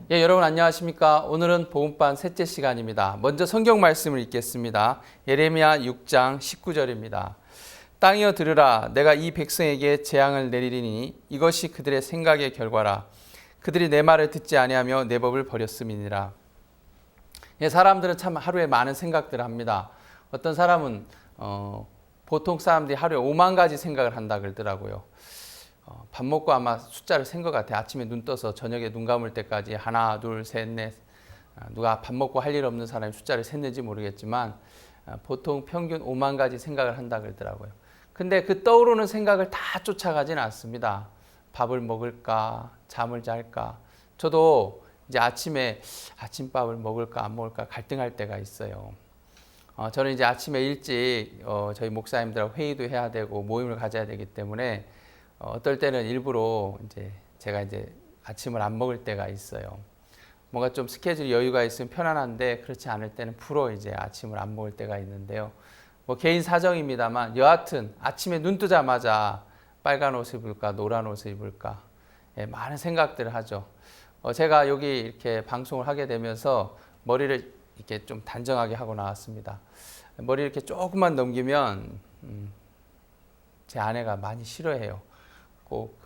여러분 안녕하십니까? 오늘은 복음반 셋째 시간입니다. 먼저 성경 말씀을 읽겠습니다. 예레미야 6장 19절입니다. 땅이여 들으라, 내가 이 백성에게 재앙을 내리리니 이것이 그들의 생각의 결과라. 그들이 내 말을 듣지 아니하며 내 법을 버렸음이니라. 사람들은 참 하루에 많은 생각들을 합니다. 어떤 사람은 보통 사람들이 하루에 5만 가지 생각을 한다 그러더라고요. 밥 먹고 아마 숫자를 센 것 같아요. 아침에 눈 떠서 저녁에 눈 감을 때까지 하나, 둘, 셋, 넷. 누가 밥 먹고 할 일 없는 사람이 숫자를 셌는지 모르겠지만 보통 평균 5만 가지 생각을 한다 그러더라고요. 근데 그 떠오르는 생각을 다 쫓아가지는 않습니다. 밥을 먹을까, 잠을 잘까. 저도 이제 아침에 아침밥을 먹을까 안 먹을까 갈등할 때가 있어요. 저는 이제 아침에 일찍 저희 목사님들하고 회의도 해야 되고 모임을 가져야 되기 때문에 어떨 때는 일부러 제가 아침을 안 먹을 때가 있어요. 뭔가 좀 스케줄 여유가 있으면 편안한데 그렇지 않을 때는 프로 아침을 안 먹을 때가 있는데요. 뭐 개인 사정입니다만 여하튼 아침에 눈 뜨자마자 빨간 옷을 입을까 노란 옷을 입을까 많은 생각들을 하죠. 제가 여기 이렇게 방송을 하게 되면서 머리를 이렇게 좀 단정하게 하고 나왔습니다. 머리 이렇게 조금만 넘기면 제 아내가 많이 싫어해요. 꼭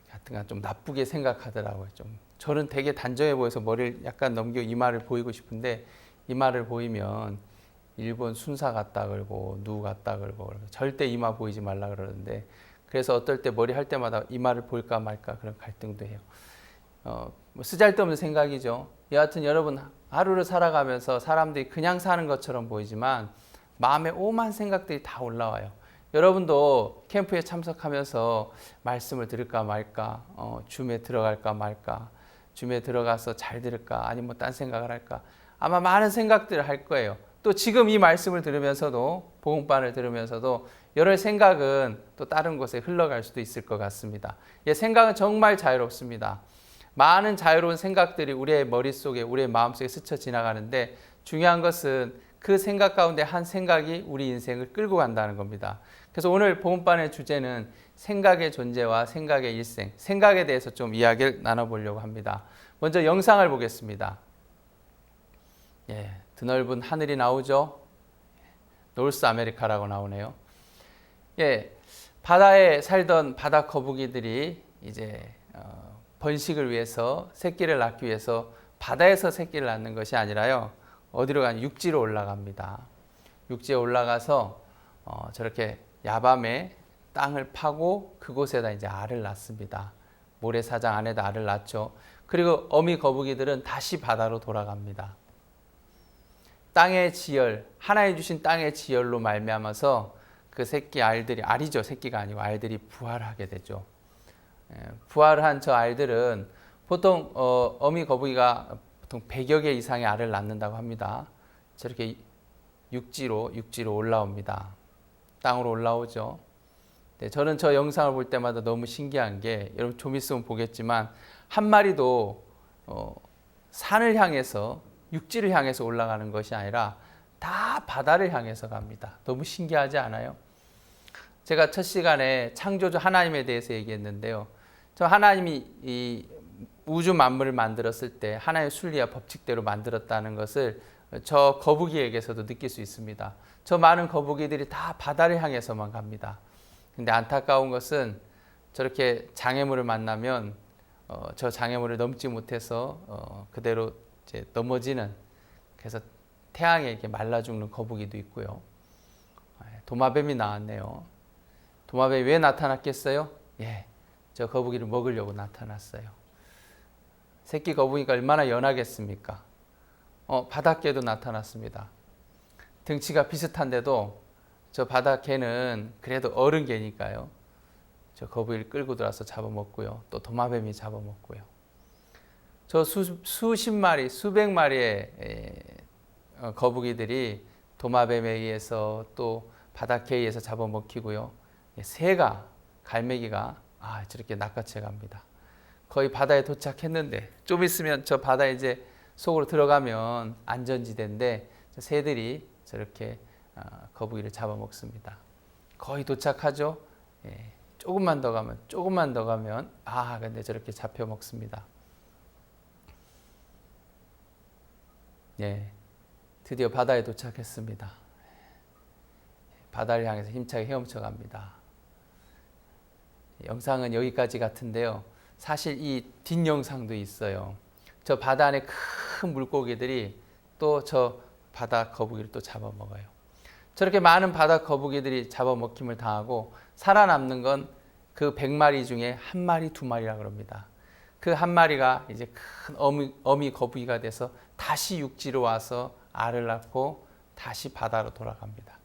하여튼간 좀 나쁘게 생각하더라고요. 저는 되게 단정해 보여서 머리를 약간 넘겨 이마를 보이고 싶은데 이마를 보이면 일본 순사 같다 그러고 누 같다 그러고 절대 이마 보이지 말라 그러는데 그래서 어떨 때 머리 할 때마다 이마를 볼까 말까 그런 갈등도 해요. 뭐 쓰잘데없는 생각이죠. 여하튼 여러분 하루를 살아가면서 사람들이 그냥 사는 것처럼 보이지만 마음에 오만 생각들이 다 올라와요. 여러분도 캠프에 참석하면서 말씀을 들을까 말까, 줌에 들어갈까 말까, 줌에 들어가서 잘 들을까, 아니면 뭐 딴 생각을 할까. 아마 많은 생각들을 할 거예요. 또 지금 이 말씀을 들으면서도, 복음반을 들으면서도 여러 생각은 또 다른 곳에 흘러갈 수도 있을 것 같습니다. 생각은 정말 자유롭습니다. 많은 자유로운 생각들이 우리의 머릿속에, 우리의 마음속에 스쳐 지나가는데 중요한 것은 그 생각 가운데 한 생각이 우리 인생을 끌고 간다는 겁니다. 그래서 오늘 복음반의 주제는 생각의 존재와 생각의 일생, 생각에 대해서 좀 이야기를 나눠보려고 합니다. 먼저 영상을 보겠습니다. 드넓은 하늘이 나오죠. 노스 아메리카라고 나오네요. 바다에 살던 바다 거북이들이 번식을 위해서 새끼를 낳기 위해서 바다에서 새끼를 낳는 것이 아니라요. 어디로 가냐? 육지로 올라갑니다. 육지에 올라가서 저렇게 야밤에 땅을 파고 그곳에다 알을 낳습니다. 모래사장 안에다 알을 낳죠. 그리고 어미 거북이들은 다시 바다로 돌아갑니다. 땅의 지열, 하나님 주신 땅의 지열로 말미암아서 그 새끼 알들이, 알이죠. 새끼가 아니고 알들이 부활하게 되죠. 부활한 저 알들은 보통 어미 거북이가 보통 100여 개 이상의 알을 낳는다고 합니다. 저렇게 육지로 올라옵니다. 땅으로 올라오죠. 저는 저 영상을 볼 때마다 너무 신기한 게 여러분 좀 있으면 보겠지만 한 마리도 산을 향해서 육지를 향해서 올라가는 것이 아니라 다 바다를 향해서 갑니다. 너무 신기하지 않아요? 제가 첫 시간에 창조주 하나님에 대해서 얘기했는데요. 저 하나님이 이 우주 만물을 만들었을 때 하나님의 순리와 법칙대로 만들었다는 것을 저 거북이에게서도 느낄 수 있습니다. 저 많은 거북이들이 다 바다를 향해서만 갑니다. 근데 안타까운 것은 저렇게 장애물을 만나면 저 장애물을 넘지 못해서 그대로 넘어지는, 그래서 태양에 이렇게 말라 죽는 거북이도 있고요. 도마뱀이 나왔네요. 도마뱀이 왜 나타났겠어요? 저 거북이를 먹으려고 나타났어요. 새끼 거북이가 얼마나 연하겠습니까? 바닷개도 나타났습니다. 등치가 비슷한데도 저 바닷개는 그래도 어른 개니까요. 저 거북이를 끌고 들어와서 잡아먹고요. 또 도마뱀이 잡아먹고요. 저 수십 마리, 수백 마리의 거북이들이 도마뱀에 의해서 또 바닷개에 의해서 잡아먹히고요. 새가, 갈매기가 저렇게 낚아채 갑니다. 거의 바다에 도착했는데 좀 있으면 저 바다에 속으로 들어가면 안전지대인데 새들이 저렇게 거북이를 잡아먹습니다. 거의 도착하죠. 조금만 더 가면 근데 저렇게 잡혀 먹습니다. 예, 드디어 바다에 도착했습니다. 바다를 향해서 힘차게 헤엄쳐 갑니다. 영상은 여기까지 같은데요. 사실 이 뒷영상도 있어요. 저 바다 안에 큰 물고기들이 또 저 바다 거북이를 또 잡아먹어요. 저렇게 많은 바다 거북이들이 잡아먹힘을 당하고 살아남는 건 그 100마리 중에 한 마리, 두 마리라 그럽니다. 그 한 마리가 이제 큰 어미 거북이가 돼서 다시 육지로 와서 알을 낳고 다시 바다로 돌아갑니다.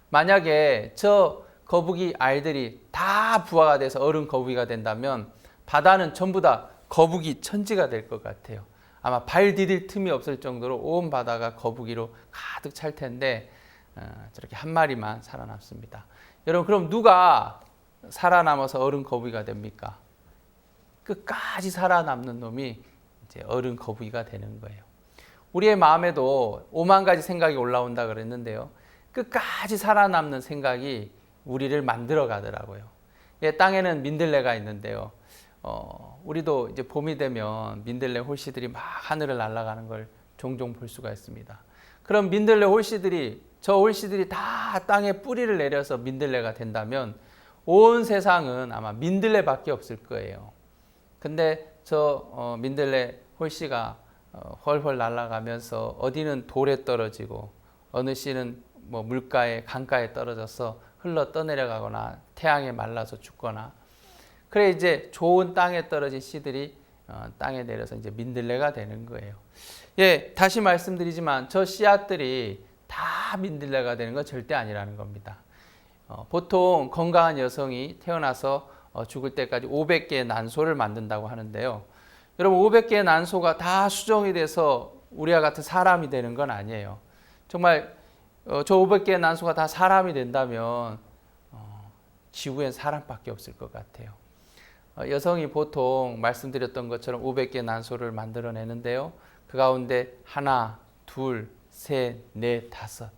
만약에 저 거북이 알들이 다 부화가 돼서 어른 거북이가 된다면 바다는 전부 다 거북이 천지가 될 것 같아요. 아마 발 디딜 틈이 없을 정도로 온 바다가 거북이로 가득 찰 텐데 저렇게 한 마리만 살아남습니다. 여러분, 그럼 누가 살아남아서 어른 거북이가 됩니까? 끝까지 살아남는 놈이 이제 어른 거북이가 되는 거예요. 우리의 마음에도 5만 가지 생각이 올라온다 그랬는데요. 끝까지 살아남는 생각이 우리를 만들어 가더라고요. 예, 땅에는 민들레가 있는데요. 우리도 이제 봄이 되면 민들레 홀씨들이 막 하늘을 날아가는 걸 종종 볼 수가 있습니다. 그럼 민들레 홀씨들이, 저 홀씨들이 다 땅에 뿌리를 내려서 민들레가 된다면 온 세상은 아마 민들레밖에 없을 거예요. 근데 저 민들레 홀씨가 훨훨 날아가면서 어디는 돌에 떨어지고 어느 씨는 뭐 물가에, 강가에 떨어져서 흘러 떠내려가거나 태양에 말라서 죽거나, 그래 이제 좋은 땅에 떨어진 씨들이 땅에 내려서 이제 민들레가 되는 거예요. 예, 다시 말씀드리지만 저 씨앗들이 다 민들레가 되는 건 절대 아니라는 겁니다. 보통 건강한 여성이 태어나서 죽을 때까지 500개의 난소를 만든다고 하는데요. 여러분, 500개의 난소가 다 수정이 돼서 우리와 같은 사람이 되는 건 아니에요. 정말 저 500개의 난소가 다 사람이 된다면 지구엔 사람밖에 없을 것 같아요. 여성이 보통 말씀드렸던 것처럼 500개의 난소를 만들어내는데요. 그 가운데 하나, 둘, 셋, 넷, 다섯.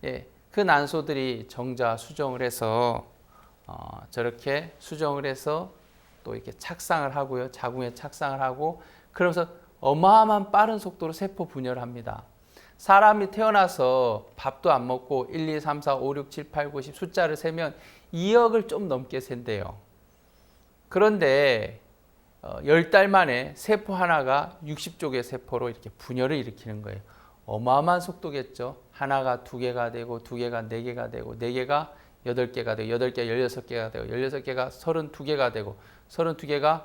예, 그 난소들이 정자 수정을 해서 저렇게 수정을 해서 또 이렇게 착상을 하고요. 자궁에 착상을 하고, 그러면서 어마어마한 빠른 속도로 세포 분열을 합니다. 사람이 태어나서 밥도 안 먹고 1, 2, 3, 4, 5, 6, 7, 8, 9, 10 숫자를 세면 2억을 좀 넘게 센대요. 그런데 10달 만에 세포 하나가 60쪽의 세포로 이렇게 분열을 일으키는 거예요. 어마어마한 속도겠죠. 하나가 2개가 되고, 2개가 4개가 되고, 4개가 8개가 되고, 8개가 16개가 되고, 16개가 32개가 되고, 32개가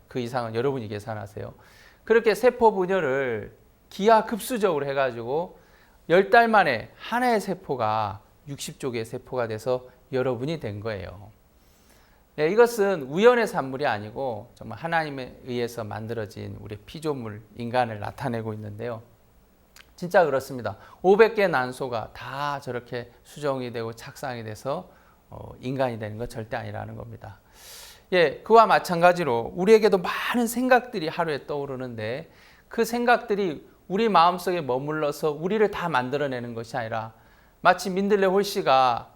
그 이상은 여러분이 계산하세요. 그렇게 세포 분열을 기하급수적으로 해가지고 10달 만에 하나의 세포가 60쪽의 세포가 돼서 여러분이 된 거예요. 네, 이것은 우연의 산물이 아니고 정말 하나님에 의해서 만들어진 우리 피조물, 인간을 나타내고 있는데요. 진짜 그렇습니다. 500개의 난소가 다 저렇게 수정이 되고 착상이 돼서 인간이 되는 건 절대 아니라는 겁니다. 예, 그와 마찬가지로 우리에게도 많은 생각들이 하루에 떠오르는데 그 생각들이 우리 마음속에 머물러서 우리를 다 만들어내는 것이 아니라 마치 민들레 홀씨가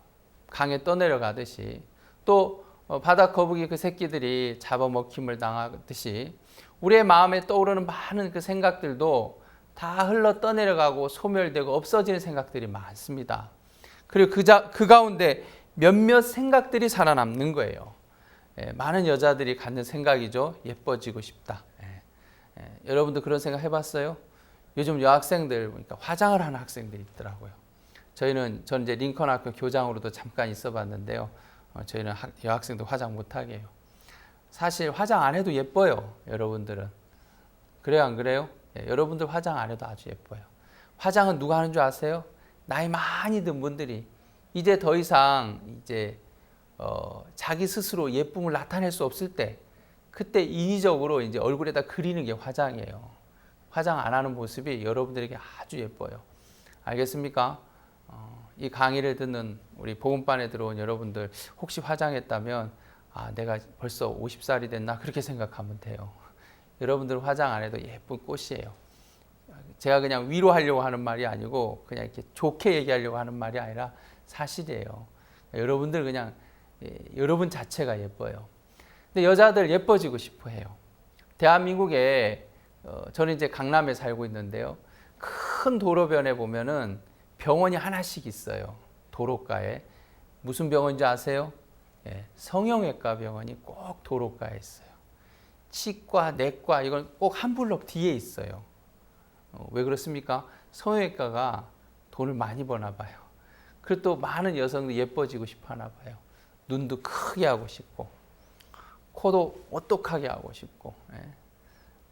강에 떠내려가듯이, 또 바다 거북이 그 새끼들이 잡아먹힘을 당하듯이 우리의 마음에 떠오르는 많은 그 생각들도 다 흘러 떠내려가고 소멸되고 없어지는 생각들이 많습니다. 그리고 그 가운데 몇몇 생각들이 살아남는 거예요. 많은 여자들이 갖는 생각이죠. 예뻐지고 싶다. 여러분도 그런 생각 해봤어요? 요즘 여학생들 보니까 화장을 하는 학생들이 있더라고요. 저는 이제 링컨 학교 교장으로도 잠깐 있어봤는데요. 저희는 여학생도 화장 못하게 해요. 사실 화장 안 해도 예뻐요. 여러분들은. 그래요, 안 그래요? 여러분들 화장 안 해도 아주 예뻐요. 화장은 누가 하는 줄 아세요? 나이 많이 든 분들이 이제 더 이상 자기 스스로 예쁨을 나타낼 수 없을 때, 그때 인위적으로 이제 얼굴에다 그리는 게 화장이에요. 화장 안 하는 모습이 여러분들에게 아주 예뻐요. 알겠습니까? 이 강의를 듣는 우리 복음반에 들어온 여러분들, 혹시 화장했다면 내가 벌써 50살이 됐나 그렇게 생각하면 돼요. 여러분들 화장 안 해도 예쁜 꽃이에요. 제가 그냥 위로하려고 하는 말이 아니고 그냥 이렇게 좋게 얘기하려고 하는 말이 아니라 사실이에요. 여러분들 그냥 여러분 자체가 예뻐요. 근데 여자들 예뻐지고 싶어 해요. 대한민국에 저는 이제 강남에 살고 있는데요. 큰 큰 도로변에 보면은 병원이 하나씩 있어요. 도로가에. 무슨 병원인지 아세요? 예, 성형외과 병원이 꼭 도로가에 있어요. 치과, 내과 이건 꼭 한 블록 뒤에 있어요. 왜 그렇습니까? 성형외과가 돈을 많이 버나 봐요. 그리고 또 많은 여성들이 예뻐지고 싶어 하나 봐요. 눈도 크게 하고 싶고 코도 오똑하게 하고 싶고 예.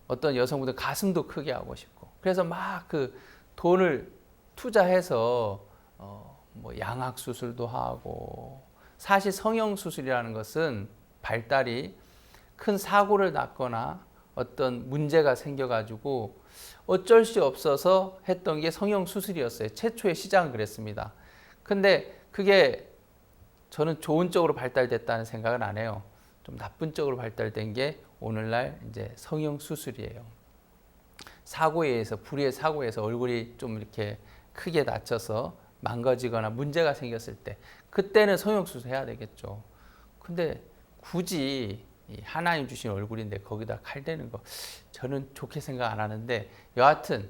어떤 여성분들 가슴도 크게 하고 싶고 그래서 막 그 돈을 투자해서 뭐 양악 수술도 하고 사실 성형 수술이라는 것은 발달이 큰 사고를 났거나 어떤 문제가 생겨가지고 어쩔 수 없어서 했던 게 성형 수술이었어요. 최초의 시작은 그랬습니다. 근데 그게 저는 좋은 쪽으로 발달됐다는 생각은 안 해요. 좀 나쁜 쪽으로 발달된 게 오늘날 이제 성형 수술이에요. 사고에 의해서 불의의 사고에 의해서 얼굴이 좀 이렇게 크게 다쳐서 망가지거나 문제가 생겼을 때 그때는 성형 수술 해야 되겠죠. 근데 굳이 하나님 주신 얼굴인데 거기다 칼 대는 거 저는 좋게 생각 안 하는데 여하튼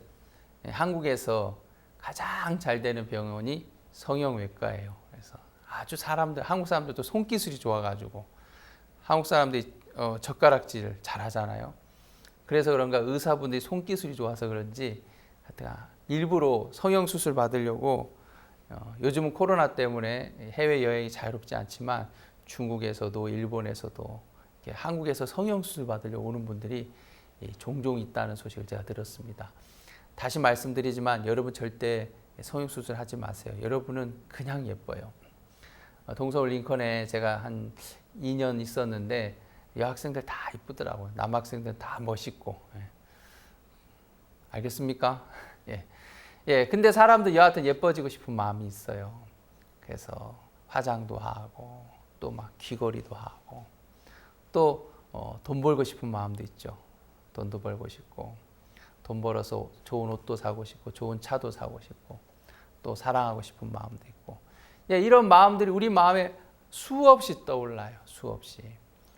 한국에서 가장 잘 되는 병원이 성형외과예요. 그래서 아주 한국 사람들도 손기술이 좋아가지고 한국 사람들이 젓가락질 잘하잖아요. 그래서 그런가 의사분들이 손기술이 좋아서 그런지 일부러 성형수술 받으려고 요즘은 코로나 때문에 해외여행이 자유롭지 않지만 중국에서도 일본에서도 한국에서 성형수술 받으려고 오는 분들이 종종 있다는 소식을 제가 들었습니다. 다시 말씀드리지만 여러분 절대 성형수술 하지 마세요. 여러분은 그냥 예뻐요. 동서울 링컨에 제가 한 2년 있었는데 여학생들 다 이쁘더라고요. 남학생들 다 멋있고. 예. 알겠습니까? 예. 예. 근데 사람들 여하튼 예뻐지고 싶은 마음이 있어요. 그래서 화장도 하고 또 막 귀걸이도 하고 또 돈 벌고 싶은 마음도 있죠. 돈도 벌고 싶고 돈 벌어서 좋은 옷도 사고 싶고 좋은 차도 사고 싶고 또 사랑하고 싶은 마음도 있고 예, 이런 마음들이 우리 마음에 수없이 떠올라요. 수없이.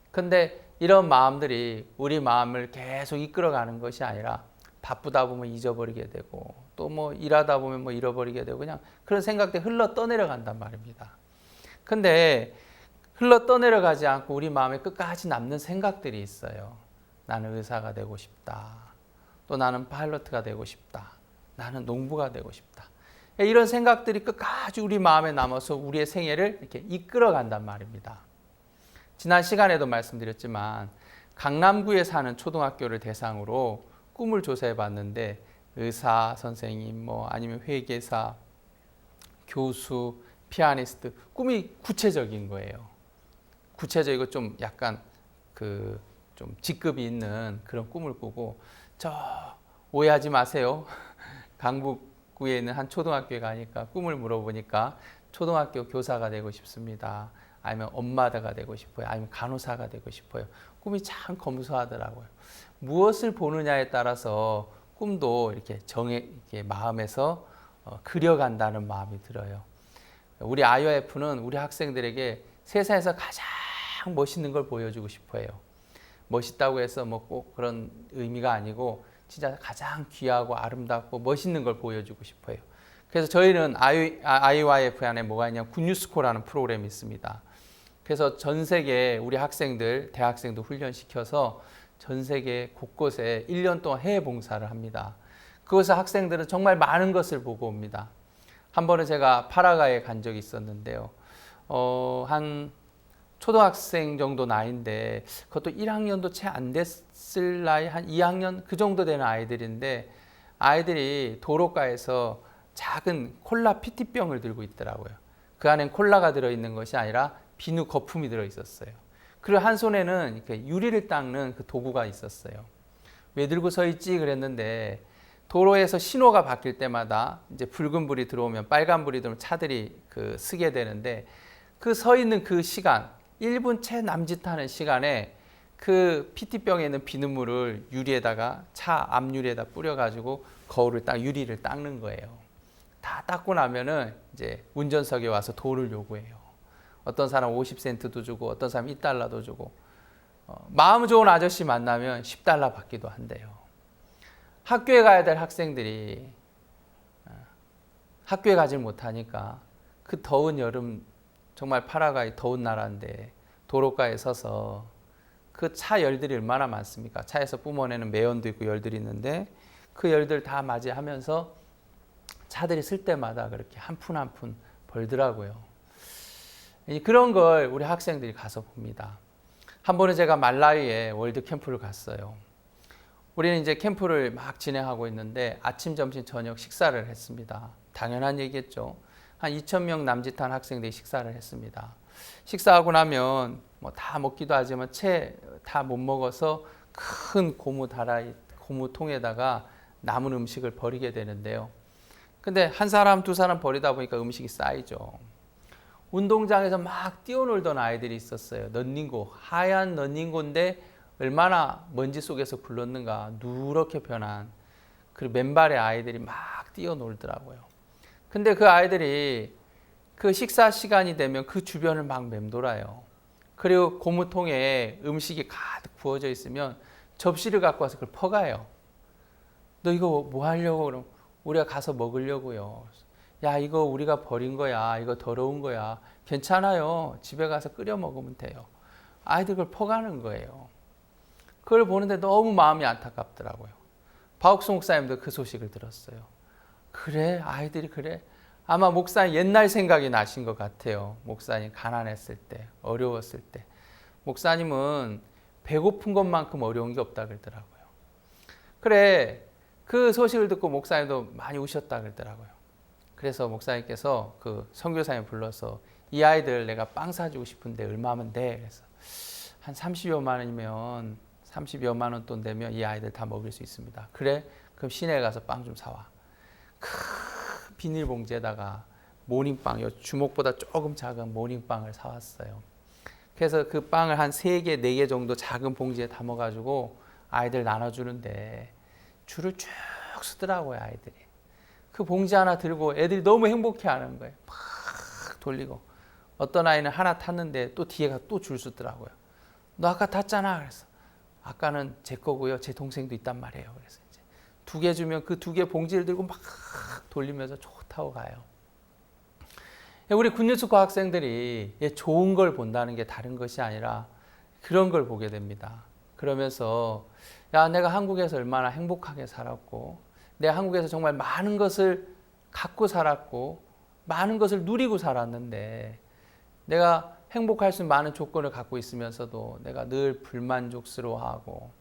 근데 이런 마음들이 우리 마음을 계속 이끌어가는 것이 아니라 바쁘다 보면 잊어버리게 되고 또 뭐 일하다 보면 뭐 잃어버리게 되고 그냥 그런 생각들이 흘러 떠내려간단 말입니다. 근데 흘러 떠내려가지 않고 우리 마음에 끝까지 남는 생각들이 있어요. 나는 의사가 되고 싶다. 또 나는 파일럿가 되고 싶다. 나는 농부가 되고 싶다. 이런 생각들이 끝까지 우리 마음에 남아서 우리의 생애를 이렇게 이끌어간단 말입니다. 지난 시간에도 말씀드렸지만 강남구에 사는 초등학교를 대상으로 꿈을 조사해 봤는데 의사, 선생님, 뭐 아니면 회계사, 교수, 피아니스트 꿈이 구체적인 거예요. 구체적이고 좀 약간 좀 직급이 있는 그런 꿈을 꾸고 오해하지 마세요. 강북구에 있는 한 초등학교에 가니까 꿈을 물어보니까 초등학교 교사가 되고 싶습니다. 아니면 엄마가 되고 싶어요. 아니면 간호사가 되고 싶어요. 꿈이 참 검소하더라고요. 무엇을 보느냐에 따라서 꿈도 이렇게 마음에서 그려간다는 마음이 들어요. 우리 IOF는 우리 학생들에게 세상에서 가장 멋있는 걸 보여주고 싶어요. 멋있다고 해서 뭐 꼭 그런 의미가 아니고 진짜 가장 귀하고 아름답고 멋있는 걸 보여주고 싶어요. 그래서 저희는 IOIF 안에 뭐가 있냐면 굿뉴스코라는 프로그램이 있습니다. 그래서 전 세계 우리 학생들, 대학생도 훈련시켜서 전 세계 곳곳에 1년 동안 해외 봉사를 합니다. 그곳에 학생들은 정말 많은 것을 보고 옵니다. 한 번은 제가 파라과이에 간 적이 있었는데요. 한 초등학생 정도 나이인데 그것도 1학년도 채 안 됐을 나이 한 2학년 그 정도 되는 아이들인데 아이들이 도로가에서 작은 콜라 PT병을 들고 있더라고요. 그 안엔 콜라가 들어있는 것이 아니라 비누 거품이 들어있었어요. 그리고 한 손에는 이렇게 유리를 닦는 그 도구가 있었어요. 왜 들고 서 있지 그랬는데 도로에서 신호가 바뀔 때마다 이제 붉은 불이 들어오면 빨간 불이 들어오면 차들이 쓰게 되는데 그 서 있는 그 시간 1분 채 남짓하는 시간에 그 PT병에 있는 비눗물을 유리에다가 차 앞유리에다 뿌려가지고 거울을 유리를 닦는 거예요. 다 닦고 나면은 이제 운전석에 와서 돈을 요구해요. 어떤 사람 50센트도 주고 어떤 사람 $1도 주고 마음 좋은 아저씨 만나면 $10 받기도 한대요. 학교에 가야 될 학생들이 학교에 가질 못하니까 그 더운 여름, 정말 파라과이 더운 나라인데 도로가에 서서 그 차 열들이 얼마나 많습니까? 차에서 뿜어내는 매연도 있고 열들이 있는데 그 열들 다 맞이하면서 차들이 쓸 때마다 그렇게 한 푼 한 푼 벌더라고요. 그런 걸 우리 학생들이 가서 봅니다. 한 번은 제가 말라위에 월드 캠프를 갔어요. 우리는 이제 캠프를 막 진행하고 있는데 아침, 점심, 저녁 식사를 했습니다. 당연한 얘기겠죠. 한 2,000명 남짓한 학생들이 식사를 했습니다. 식사하고 나면 뭐 다 먹기도 하지만 채 다 못 먹어서 큰 고무통에다가 남은 음식을 버리게 되는데요. 근데 한 사람, 두 사람 버리다 보니까 음식이 쌓이죠. 운동장에서 막 뛰어놀던 아이들이 있었어요. 런닝고, 하얀 런닝고인데 얼마나 먼지 속에서 굴렀는가 누렇게 변한 그 맨발의 아이들이 막 뛰어놀더라고요. 근데 그 아이들이 그 식사 시간이 되면 그 주변을 막 맴돌아요. 그리고 고무통에 음식이 가득 부어져 있으면 접시를 갖고 와서 그걸 퍼가요. 너 이거 뭐 하려고? 그럼 우리가 가서 먹으려고요. 야, 이거 우리가 버린 거야. 이거 더러운 거야. 괜찮아요. 집에 가서 끓여 먹으면 돼요. 아이들 그걸 퍼가는 거예요. 그걸 보는데 너무 마음이 안타깝더라고요. 박옥수 목사님도 그 소식을 들었어요. 그래? 아이들이 그래? 아마 목사님 옛날 생각이 나신 것 같아요. 목사님 가난했을 때, 어려웠을 때. 목사님은 배고픈 것만큼 어려운 게 없다 그러더라고요. 그래, 그 소식을 듣고 목사님도 많이 우셨다 그러더라고요. 그래서 목사님께서 그 선교사님 불러서 이 아이들 내가 빵 사주고 싶은데 얼마면 돼? 그래서 한 30여만 원이면 30여만 원 돈 되면 이 아이들 다 먹일 수 있습니다. 그래? 그럼 시내에 가서 빵 좀 사와. 큰 비닐봉지에다가 모닝빵, 주먹보다 조금 작은 모닝빵을 사왔어요. 그래서 그 빵을 한 3개, 4개 정도 작은 봉지에 담아가지고 아이들 나눠주는데 줄을 쭉 서더라고요, 아이들이. 그 봉지 하나 들고 애들이 너무 행복해하는 거예요. 막 돌리고. 어떤 아이는 하나 탔는데 또 뒤에가 또 줄 서더라고요. 너 아까 탔잖아. 그래서 아까는 제 거고요. 제 동생도 있단 말이에요. 그래서 이제 2개 주면 그 2개 봉지를 들고 막 돌리면서 좋다고 가요. 우리 군유숙고 학생들이 좋은 걸 본다는 게 다른 것이 아니라 그런 걸 보게 됩니다. 그러면서 야, 내가 한국에서 얼마나 행복하게 살았고 내가 한국에서 정말 많은 것을 갖고 살았고 많은 것을 누리고 살았는데 내가 행복할 수 있는 많은 조건을 갖고 있으면서도 내가 늘 불만족스러워하고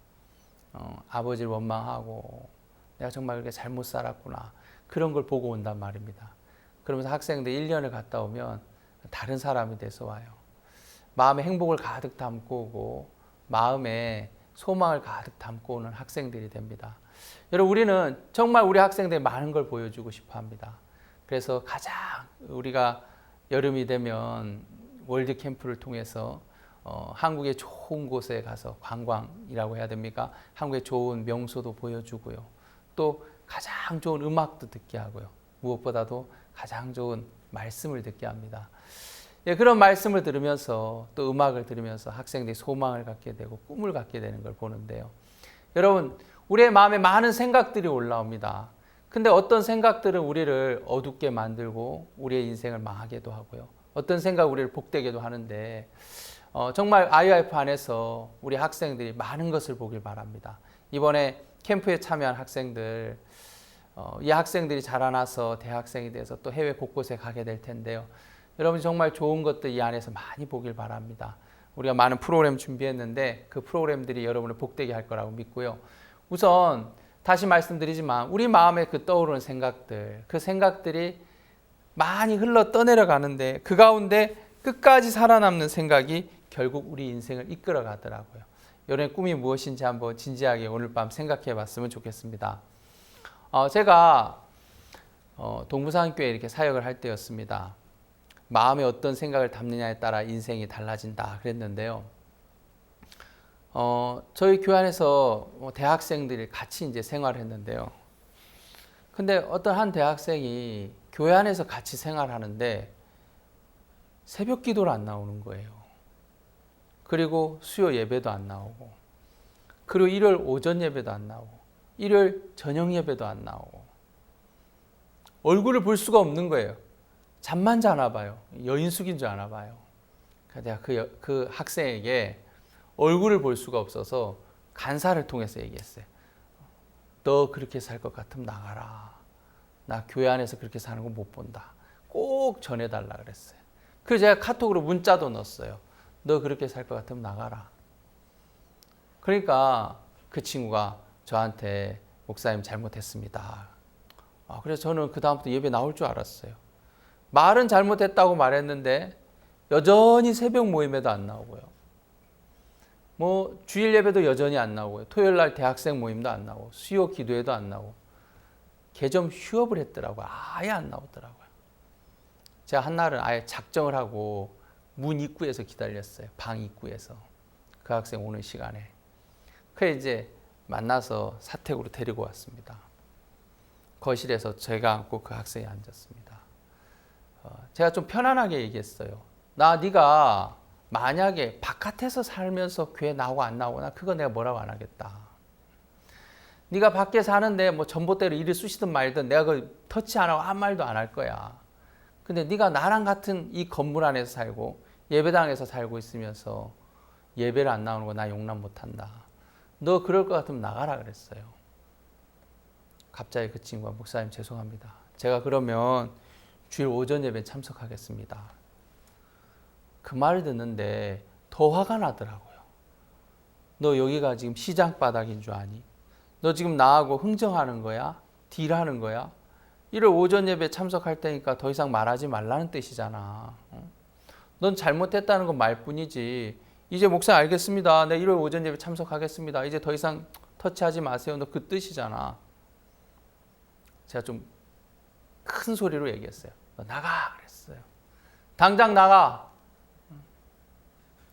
아버지를 원망하고 내가 정말 그렇게 잘못 살았구나. 그런 걸 보고 온단 말입니다. 그러면서 학생들 1년을 갔다 오면 다른 사람이 돼서 와요. 마음에 행복을 가득 담고 오고 마음에 소망을 가득 담고 오는 학생들이 됩니다. 여러분, 우리는 정말 우리 학생들이 많은 걸 보여주고 싶어 합니다. 그래서 가장 우리가 여름이 되면 월드 캠프를 통해서 한국의 좋은 곳에 가서 관광이라고 해야 됩니까? 한국의 좋은 명소도 보여주고요. 또 가장 좋은 음악도 듣게 하고요. 무엇보다도 가장 좋은 말씀을 듣게 합니다. 그런 말씀을 들으면서 또 음악을 들으면서 학생들이 소망을 갖게 되고 꿈을 갖게 되는 걸 보는데요. 여러분, 우리의 마음에 많은 생각들이 올라옵니다. 근데 어떤 생각들은 우리를 어둡게 만들고 우리의 인생을 망하게도 하고요. 어떤 생각 우리를 복되게도 하는데 정말 IYF 안에서 우리 학생들이 많은 것을 보길 바랍니다. 이번에 캠프에 참여한 학생들, 이 학생들이 자라나서 대학생이 돼서 또 해외 곳곳에 가게 될 텐데요. 여러분 정말 좋은 것들 이 안에서 많이 보길 바랍니다. 우리가 많은 프로그램 준비했는데 그 프로그램들이 여러분을 복되게 할 거라고 믿고요. 우선 다시 말씀드리지만 우리 마음에 그 떠오르는 생각들, 그 생각들이 많이 흘러 떠내려 가는데 그 가운데 끝까지 살아남는 생각이 결국 우리 인생을 이끌어 가더라고요. 여러분의 꿈이 무엇인지 한번 진지하게 오늘 밤 생각해 봤으면 좋겠습니다. 제가 동부상교회에 이렇게 사역을 할 때였습니다. 마음에 어떤 생각을 담느냐에 따라 인생이 달라진다 그랬는데요. 저희 교회 안에서 대학생들이 같이 이제 생활을 했는데요. 근데 어떤 한 대학생이 교회 안에서 같이 생활하는데 새벽 기도를 안 나오는 거예요. 그리고 수요 예배도 안 나오고, 그리고 일요일 오전 예배도 안 나오고, 일요일 저녁 예배도 안 나오고, 얼굴을 볼 수가 없는 거예요. 잠만 자나 봐요. 여인숙인 줄 아나 봐요. 내가 그 학생에게 얼굴을 볼 수가 없어서 간사를 통해서 얘기했어요. 너 그렇게 살 것 같으면 나가라. 나 교회 안에서 그렇게 사는 거 못 본다. 꼭 전해달라 그랬어요. 그래서 제가 카톡으로 문자도 넣었어요. 너 그렇게 살 것 같으면 나가라. 그러니까 그 친구가 저한테 목사님 잘못했습니다. 그래서 저는 그 다음부터 예배 나올 줄 알았어요. 말은 잘못했다고 말했는데 여전히 새벽 모임에도 안 나오고요. 뭐 주일 예배도 여전히 안 나오고요. 토요일 날 대학생 모임도 안 나오고 수요 기도회도 안 나오고 개점 휴업을 했더라고요. 아예 안 나오더라고요. 제가 한날은 아예 작정을 하고 문 입구에서 기다렸어요. 방 입구에서. 그 학생 오는 시간에. 그래 이제 만나서 사택으로 데리고 왔습니다. 거실에서 제가 앉고 그 학생이 앉았습니다. 제가 좀 편안하게 얘기했어요. 네가 만약에 바깥에서 살면서 교회 나오고 안 나오고 나 그거 내가 뭐라고 안 하겠다. 네가 밖에 사는데 뭐 전봇대로 일을 쑤시든 말든 내가 그걸 터치 안 하고 아무 말도 안 할 거야. 근데 네가 나랑 같은 이 건물 안에서 살고 예배당에서 살고 있으면서 예배를 안 나오는 거 나 용납 못 한다. 너 그럴 것 같으면 나가라 그랬어요. 갑자기 그 친구가 목사님 죄송합니다. 제가 그러면 주일 오전 예배에 참석하겠습니다. 그 말을 듣는데 더 화가 나더라고요. 너 여기가 지금 시장 바닥인 줄 아니? 너 지금 나하고 흥정하는 거야? 딜하는 거야? 일요일 오전 예배 참석할 테니까 더 이상 말하지 말라는 뜻이잖아. 넌 잘못했다는 건 말뿐이지. 이제 목사님 알겠습니다. 내 일요일 오전 예배 참석하겠습니다. 이제 더 이상 터치하지 마세요. 너 그 뜻이잖아. 제가 좀 큰 소리로 얘기했어요. 너 나가 그랬어요. 당장 나가.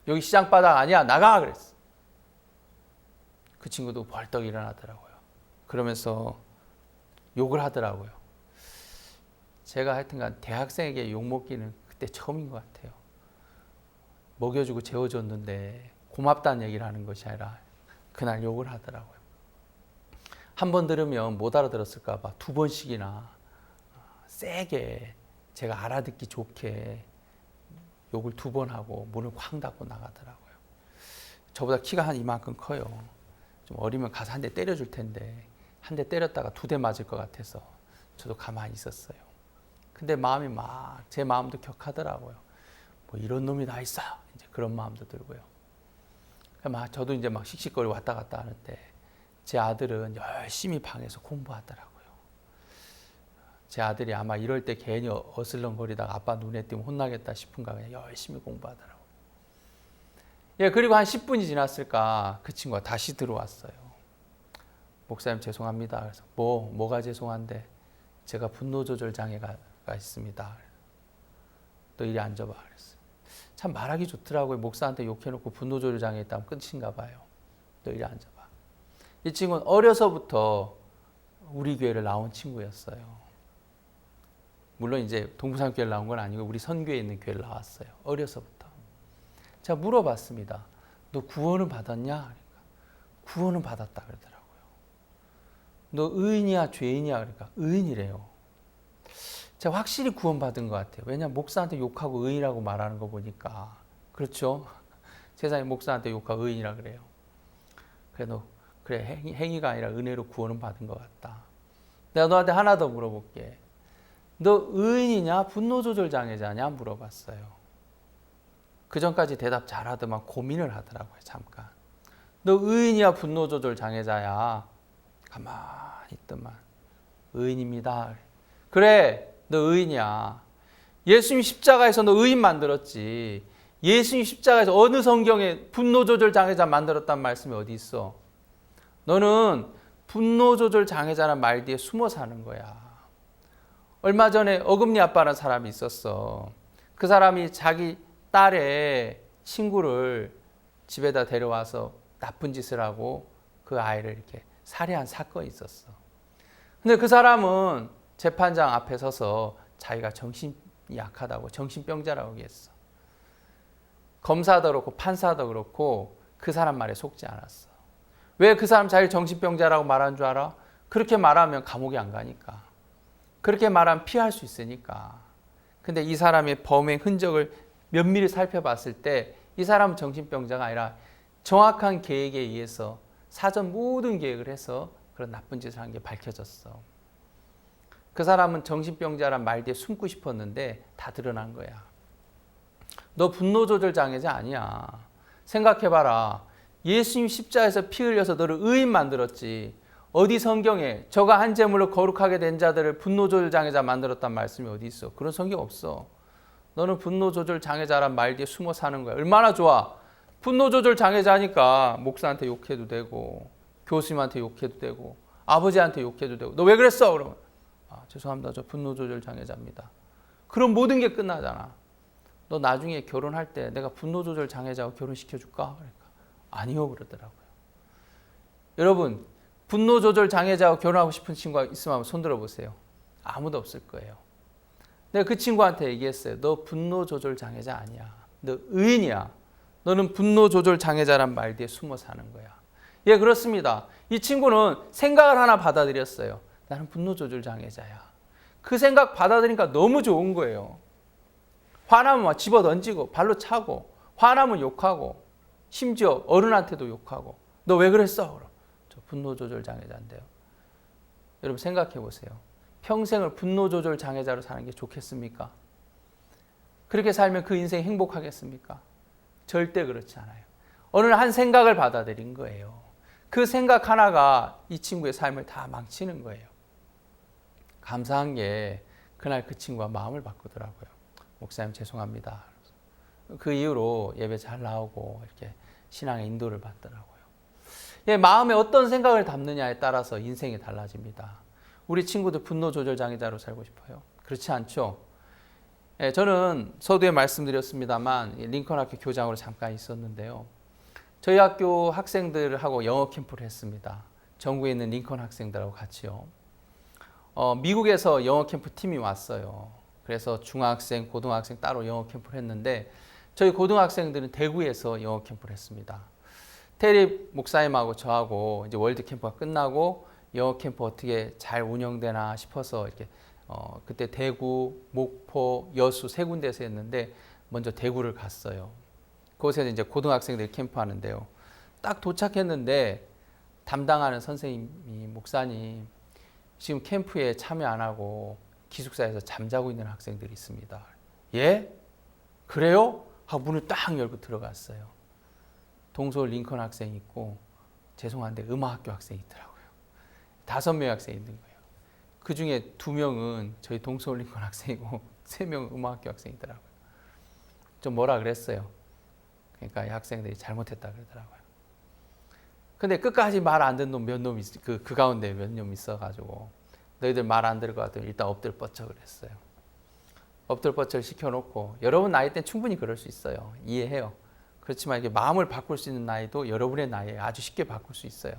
여기 시장 바닥 아니야. 나가 그랬어. 그 친구도 벌떡 일어나더라고요. 그러면서 욕을 하더라고요. 제가 하여튼간 대학생에게 욕 먹기는 그때 처음인 것 같아요. 먹여주고 재워줬는데 고맙다는 얘기를 하는 것이 아니라 그날 욕을 하더라고요. 한 번 들으면 못 알아들었을까 봐 두 번씩이나 세게 제가 알아듣기 좋게 욕을 두 번 하고 문을 쾅 닫고 나가더라고요. 저보다 키가 한 이만큼 커요. 좀 어리면 가서 한 대 때려줄 텐데 한 대 때렸다가 두 대 맞을 것 같아서 저도 가만히 있었어요. 근데 마음이 막 제 마음도 격하더라고요. 뭐 이런 놈이 다 있어. 이제 그런 마음도 들고요. 막 저도 이제 막 씩씩거리고 왔다 갔다 하는데 제 아들은 열심히 방에서 공부하더라고요. 제 아들이 아마 이럴 때 괜히 어슬렁거리다가 아빠 눈에 띄면 혼나겠다 싶은가 그냥 열심히 공부하더라고요. 예, 그리고 한 10분이 지났을까 그 친구가 다시 들어왔어요. 목사님 죄송합니다. 그래서 뭐가 죄송한데 제가 분노 조절 장애가 있습니다. 너 이리 앉아봐 그랬어요. 참 말하기 좋더라고요. 목사한테 욕해놓고 분노 조절 장애 있다면 끝인가 봐요. 너 이리 앉아봐. 이 친구는 어려서부터 우리 교회를 나온 친구였어요. 물론 이제 동부산교회를 나온 건 아니고 우리 선교에 있는 교회를 나왔어요. 어려서부터. 제가 물어봤습니다. 너 구원을 받았냐? 그러니까 구원은 받았다 그러더라고요. 너 의인이야 죄인이야? 그러니까 의인이래요. 제가 확실히 구원받은 것 같아요. 왜냐하면 목사한테 욕하고 의인이라고 말하는 거 보니까. 그렇죠? 세상에 목사한테 욕하고 의인이라 그래요. 그래도 그래 행위가 아니라 은혜로 구원은 받은 것 같다. 내가 너한테 하나 더 물어볼게. 너 의인이냐 분노 조절 장애자냐 물어봤어요. 그 전까지 대답 잘하더만 고민을 하더라고요. 잠깐. 너 의인이야 분노 조절 장애자야? 가만히 있더만. 의인입니다. 그래 너 의인이야. 예수님 십자가에서 너 의인 만들었지. 예수님 십자가에서 어느 성경에 분노 조절 장애자 만들었단 말씀이 어디 있어? 너는 분노 조절 장애자라는 말 뒤에 숨어 사는 거야. 얼마 전에 어금니 아빠라는 사람이 있었어. 그 사람이 자기 딸의 친구를 집에다 데려와서 나쁜 짓을 하고 그 아이를 이렇게 살해한 사건이 있었어. 근데 그 사람은 재판장 앞에 서서 자기가 정신이 약하다고 정신병자라고 얘기했어. 검사도 그렇고 판사도 그렇고 그 사람 말에 속지 않았어. 왜 그 사람 자기 정신병자라고 말한 줄 알아? 그렇게 말하면 감옥에 안 가니까. 그렇게 말하면 피할 수 있으니까. 근데 이 사람의 범행 흔적을 면밀히 살펴봤을 때 이 사람은 정신병자가 아니라 정확한 계획에 의해서 사전 모든 계획을 해서 그런 나쁜 짓을 한 게 밝혀졌어. 그 사람은 정신병자란 말 뒤에 숨고 싶었는데 다 드러난 거야. 너 분노조절 장애자 아니야. 생각해봐라. 예수님 십자가에서 피 흘려서 너를 의인 만들었지. 어디 성경에 저가 한 제물로 거룩하게 된 자들을 분노조절 장애자 만들었단 말씀이 어디 있어? 그런 성경 없어. 너는 분노조절 장애자란 말 뒤에 숨어 사는 거야. 얼마나 좋아. 분노조절 장애자니까 목사한테 욕해도 되고 교수님한테 욕해도 되고 아버지한테 욕해도 되고 너 왜 그랬어? 그러면 죄송합니다. 저 분노조절 장애자입니다. 그럼 모든 게 끝나잖아. 너 나중에 결혼할 때 내가 분노조절 장애자하고 결혼시켜줄까? 그러니까 아니요 그러더라고요. 여러분 분노조절 장애자하고 결혼하고 싶은 친구가 있으면 한번 손 들어보세요. 아무도 없을 거예요. 내가 그 친구한테 얘기했어요. 너 분노조절 장애자 아니야. 너 의인이야. 너는 분노조절 장애자란 말 뒤에 숨어 사는 거야. 예, 그렇습니다. 이 친구는 생각을 하나 받아들였어요. 나는 분노조절 장애자야. 그 생각 받아들이니까 너무 좋은 거예요. 화나면 막 집어 던지고 발로 차고 화나면 욕하고 심지어 어른한테도 욕하고 너 왜 그랬어? 그럼 저 분노조절 장애자인데요. 여러분 생각해 보세요. 평생을 분노조절 장애자로 사는 게 좋겠습니까? 그렇게 살면 그 인생 행복하겠습니까? 절대 그렇지 않아요. 어느 날 한 생각을 받아들인 거예요. 그 생각 하나가 이 친구의 삶을 다 망치는 거예요. 감사한 게 그날 그 친구가 마음을 바꾸더라고요. 목사님 죄송합니다. 그 이후로 예배 잘 나오고 이렇게 신앙의 인도를 받더라고요. 예, 마음에 어떤 생각을 담느냐에 따라서 인생이 달라집니다. 우리 친구들 분노 조절 장애자로 살고 싶어요? 그렇지 않죠? 예, 저는 서두에 말씀드렸습니다만 링컨 학교 교장으로 잠깐 있었는데요. 저희 학교 학생들하고 영어 캠프를 했습니다. 전국에 있는 링컨 학생들하고 같이요. 미국에서 영어 캠프 팀이 왔어요. 그래서 중학생, 고등학생 따로 영어 캠프를 했는데 저희 고등학생들은 대구에서 영어 캠프를 했습니다. 테리 목사님하고 저하고 이제 월드 캠프가 끝나고 영어 캠프 어떻게 잘 운영되나 싶어서 이렇게 그때 대구, 목포, 여수 세 군데에서 했는데 먼저 대구를 갔어요. 그곳에서 이제 고등학생들이 캠프하는데요. 딱 도착했는데 담당하는 선생님이 목사님 지금 캠프에 참여 안 하고 기숙사에서 잠자고 있는 학생들이 있습니다. 예? 그래요? 하고 문을 딱 열고 들어갔어요. 동서울 링컨 학생이 있고 죄송한데 음악학교 학생이 있더라고요. 5명의 학생이 있는 거예요. 그 중에 2명은 저희 동서울 링컨 학생이고 3명은 음악학교 학생이더라고요. 좀 뭐라 그랬어요. 그러니까 이 학생들이 잘못했다 그러더라고요. 근데 끝까지 말 안 듣는 놈 몇 놈 그 가운데 몇 놈 있어가지고 너희들 말 안 들을 것 같으면 일단 엎드려 뻗쳐 그랬어요. 엎드려 뻗쳐 시켜놓고 여러분 나이 때는 충분히 그럴 수 있어요. 이해해요. 그렇지만 이게 마음을 바꿀 수 있는 나이도 여러분의 나이에 아주 쉽게 바꿀 수 있어요.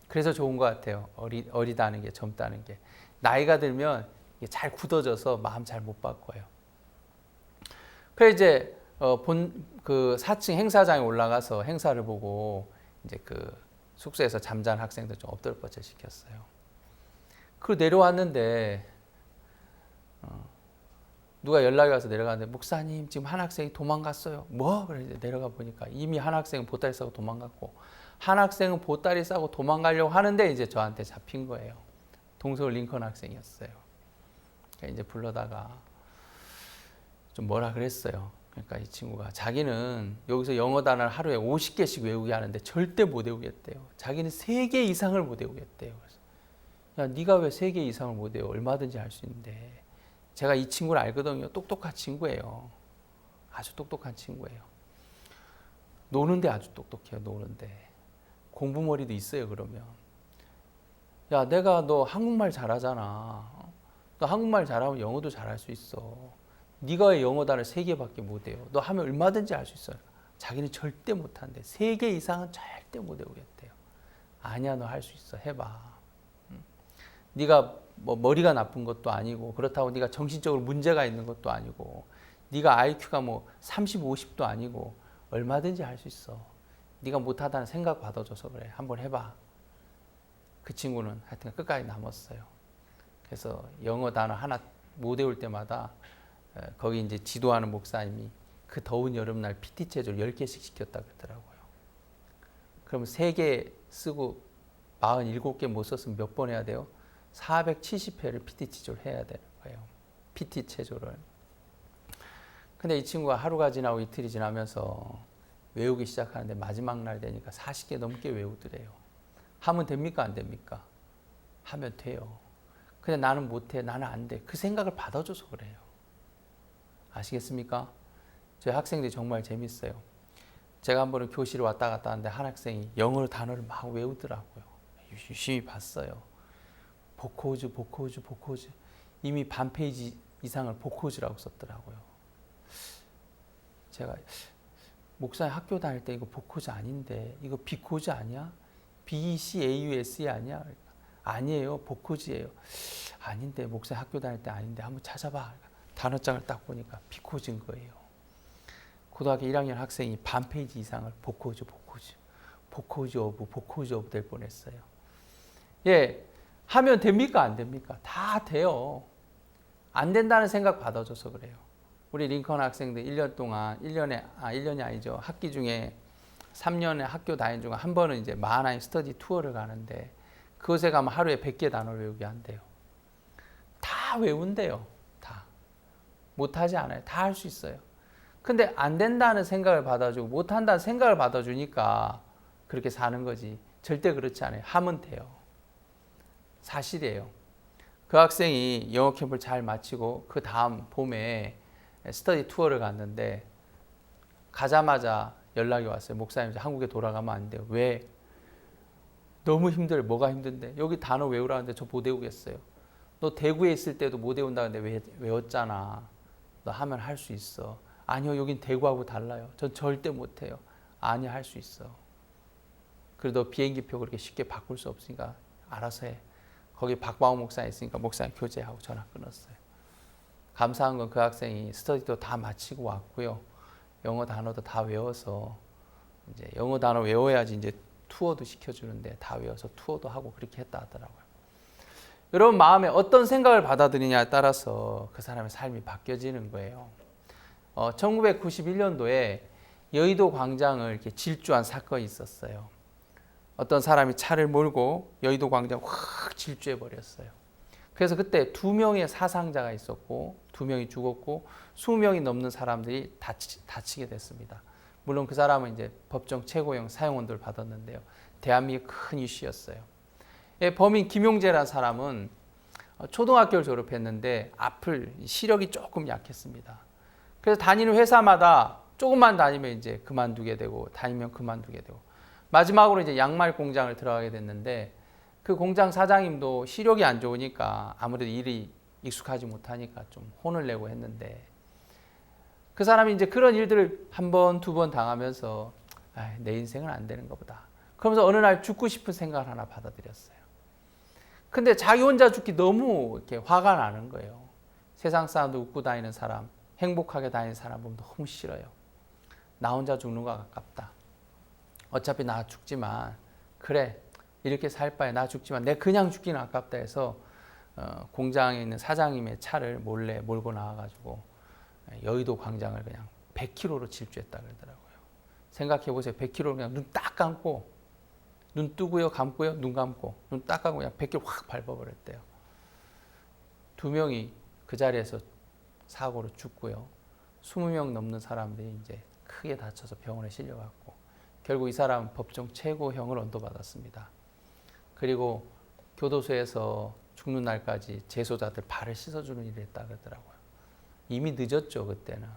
그래서 좋은 것 같아요. 어리다는 게 젊다는 게. 나이가 들면 이게 잘 굳어져서 마음 잘 못 바꿔요. 그래 이제 그 4층 행사장에 올라가서 행사를 보고 이제 그 숙소에서 잠자는 학생들 좀 엎드려 뻗쳐 시켰어요. 그리고 내려왔는데 누가 연락이 와서 내려가는데 목사님 지금 한 학생이 도망갔어요. 뭐? 그래 내려가 보니까 이미 한 학생은 보따리 싸고 도망갔고 한 학생은 보따리 싸고 도망가려고 하는데 이제 저한테 잡힌 거예요. 동서울 링컨 학생이었어요. 이제 불러다가 좀 뭐라 그랬어요. 그러니까 이 친구가 자기는 여기서 영어 단어를 하루에 50개씩 외우게 하는데 절대 못 외우겠대요. 자기는 3개 이상을 못 외우겠대요. 그래서 야, 네가 왜 3개 이상을 못 외워? 얼마든지 할 수 있는데. 제가 이 친구를 알거든요. 똑똑한 친구예요. 아주 똑똑한 친구예요. 노는데 아주 똑똑해요. 노는데. 공부머리도 있어요. 그러면. 야, 내가 너 한국말 잘하잖아. 너 한국말 잘하면 영어도 잘할 수 있어. 네가 왜 영어 단어 3개밖에 못 외워? 너 하면 얼마든지 할 수 있어요. 자기는 절대 못한대. 3개 이상은 절대 못 외우겠대요. 아니야, 너 할 수 있어. 해봐. 네가 뭐 머리가 나쁜 것도 아니고 그렇다고 네가 정신적으로 문제가 있는 것도 아니고 네가 IQ가 뭐 30, 50도 아니고 얼마든지 할 수 있어. 네가 못하다는 생각 받아줘서 그래. 한번 해봐. 그 친구는 하여튼 끝까지 남았어요. 그래서 영어 단어 하나 못 외울 때마다 거기 이제 지도하는 목사님이 그 더운 여름날 PT 체조를 10개씩 시켰다 그러더라고요. 그러면 3개 쓰고 47개 못 썼으면 몇 번 해야 돼요? 470회를 PT 체조를 해야 되는 거예요. PT 체조를. 근데 이 친구가 하루가 지나고 이틀이 지나면서 외우기 시작하는데 마지막 날 되니까 40개 넘게 외우더래요. 하면 됩니까? 안 됩니까? 하면 돼요. 근데 나는 못해. 나는 안 돼. 그 생각을 받아줘서 그래요. 아시겠습니까? 저희 학생들이 정말 재밌어요. 제가 한 번은 교실에 왔다 갔다 하는데 한 학생이 영어 단어를 막 외우더라고요. 유심히 봤어요. 보코즈. 이미 반 페이지 이상을 보코즈라고 썼더라고요. 제가 목사님 학교 다닐 때 이거 보코즈 아닌데 이거 비코즈 아니야? BECAUSE 아니야? 아니에요. 보코즈예요. 아닌데 목사님 학교 다닐 때 아닌데 한번 찾아봐. 단어장을 딱 보니까 비코즈인 거예요. 고등학교 1학년 학생이 반 페이지 이상을 보코즈 오브 될 뻔했어요. 예, 하면 됩니까? 안 됩니까? 다 돼요. 안 된다는 생각 받아줘서 그래요. 우리 링컨 학생들 1년 동안 1년이 아니죠. 학기 중에 3년에 학교 다닌 중에 한 번은 이제 마하나임 스터디 투어를 가는데 그곳에 가면 하루에 100개 단어를 외우게 한대요. 다 외운대요. 다. 못하지 않아요. 다 할 수 있어요. 근데 안 된다는 생각을 받아주고 못한다는 생각을 받아주니까 그렇게 사는 거지. 절대 그렇지 않아요. 하면 돼요. 사실이에요. 그 학생이 영어 캠프를 잘 마치고 그 다음 봄에 스터디 투어를 갔는데 가자마자 연락이 왔어요. 목사님 이제 한국에 돌아가면 안 돼요. 왜? 너무 힘들어요. 뭐가 힘든데? 여기 단어 외우라는데 저 못 외우겠어요. 너 대구에 있을 때도 못 외운다는데 왜 외웠잖아. 너 하면 할 수 있어. 아니요. 여긴 대구하고 달라요. 전 절대 못해요. 아니 할 수 있어. 그래도 비행기표 그렇게 쉽게 바꿀 수 없으니까 알아서 해. 거기 박광호 목사님 있으니까 목사님 교제하고 전화 끊었어요. 감사한 건 그 학생이 스터디도 다 마치고 왔고요. 영어 단어도 다 외워서 이제 영어 단어 외워야지 이제 투어도 시켜주는데 다 외워서 투어도 하고 그렇게 했다 하더라고요. 여러분 마음에 어떤 생각을 받아들이냐에 따라서 그 사람의 삶이 바뀌어지는 거예요. 1991년도에 여의도 광장을 이렇게 질주한 사건이 있었어요. 어떤 사람이 차를 몰고 여의도 광장 확 질주해 버렸어요. 그래서 그때 2명의 사상자가 있었고 2명이 죽었고 20명이 넘는 사람들이 다치게 됐습니다. 물론 그 사람은 이제 법정 최고형 사형원도를 받았는데요. 대한민국의 큰 이슈였어요. 범인 김용재라는 사람은 초등학교를 졸업했는데 앞을 시력이 조금 약했습니다. 그래서 다니는 회사마다 조금만 다니면 이제 그만두게 되고 다니면 그만두게 되고 마지막으로 이제 양말 공장을 들어가게 됐는데 그 공장 사장님도 시력이 안 좋으니까 아무래도 일이 익숙하지 못하니까 좀 혼을 내고 했는데 그 사람이 이제 그런 일들을 한 번, 2번 당하면서 내 인생은 안 되는 것보다. 그러면서 어느 날 죽고 싶은 생각을 하나 받아들였어요. 근데 자기 혼자 죽기 너무 이렇게 화가 나는 거예요. 세상 사람도 웃고 다니는 사람, 행복하게 다니는 사람 보면 너무 싫어요. 나 혼자 죽는 거 가깝다. 어차피 나 죽지만 그래 이렇게 살 바에 나 죽지만 내 그냥 죽기는 아깝다 해서 공장에 있는 사장님의 차를 몰래 몰고 나와가지고 여의도 광장을 그냥 100km로 질주했다 그러더라고요. 생각해 보세요. 100km로 그냥 눈 딱 감고 눈 뜨고요 감고요 눈 감고 눈 딱 감고 그냥 100km 확 밟아버렸대요. 2명이 그 자리에서 사고로 죽고요. 20명 넘는 사람들이 이제 크게 다쳐서 병원에 실려갔고 결국 이 사람은 법정 최고형을 언도받았습니다. 그리고 교도소에서 죽는 날까지 재소자들 발을 씻어주는 일을 했다 그러더라고요. 이미 늦었죠. 그때는.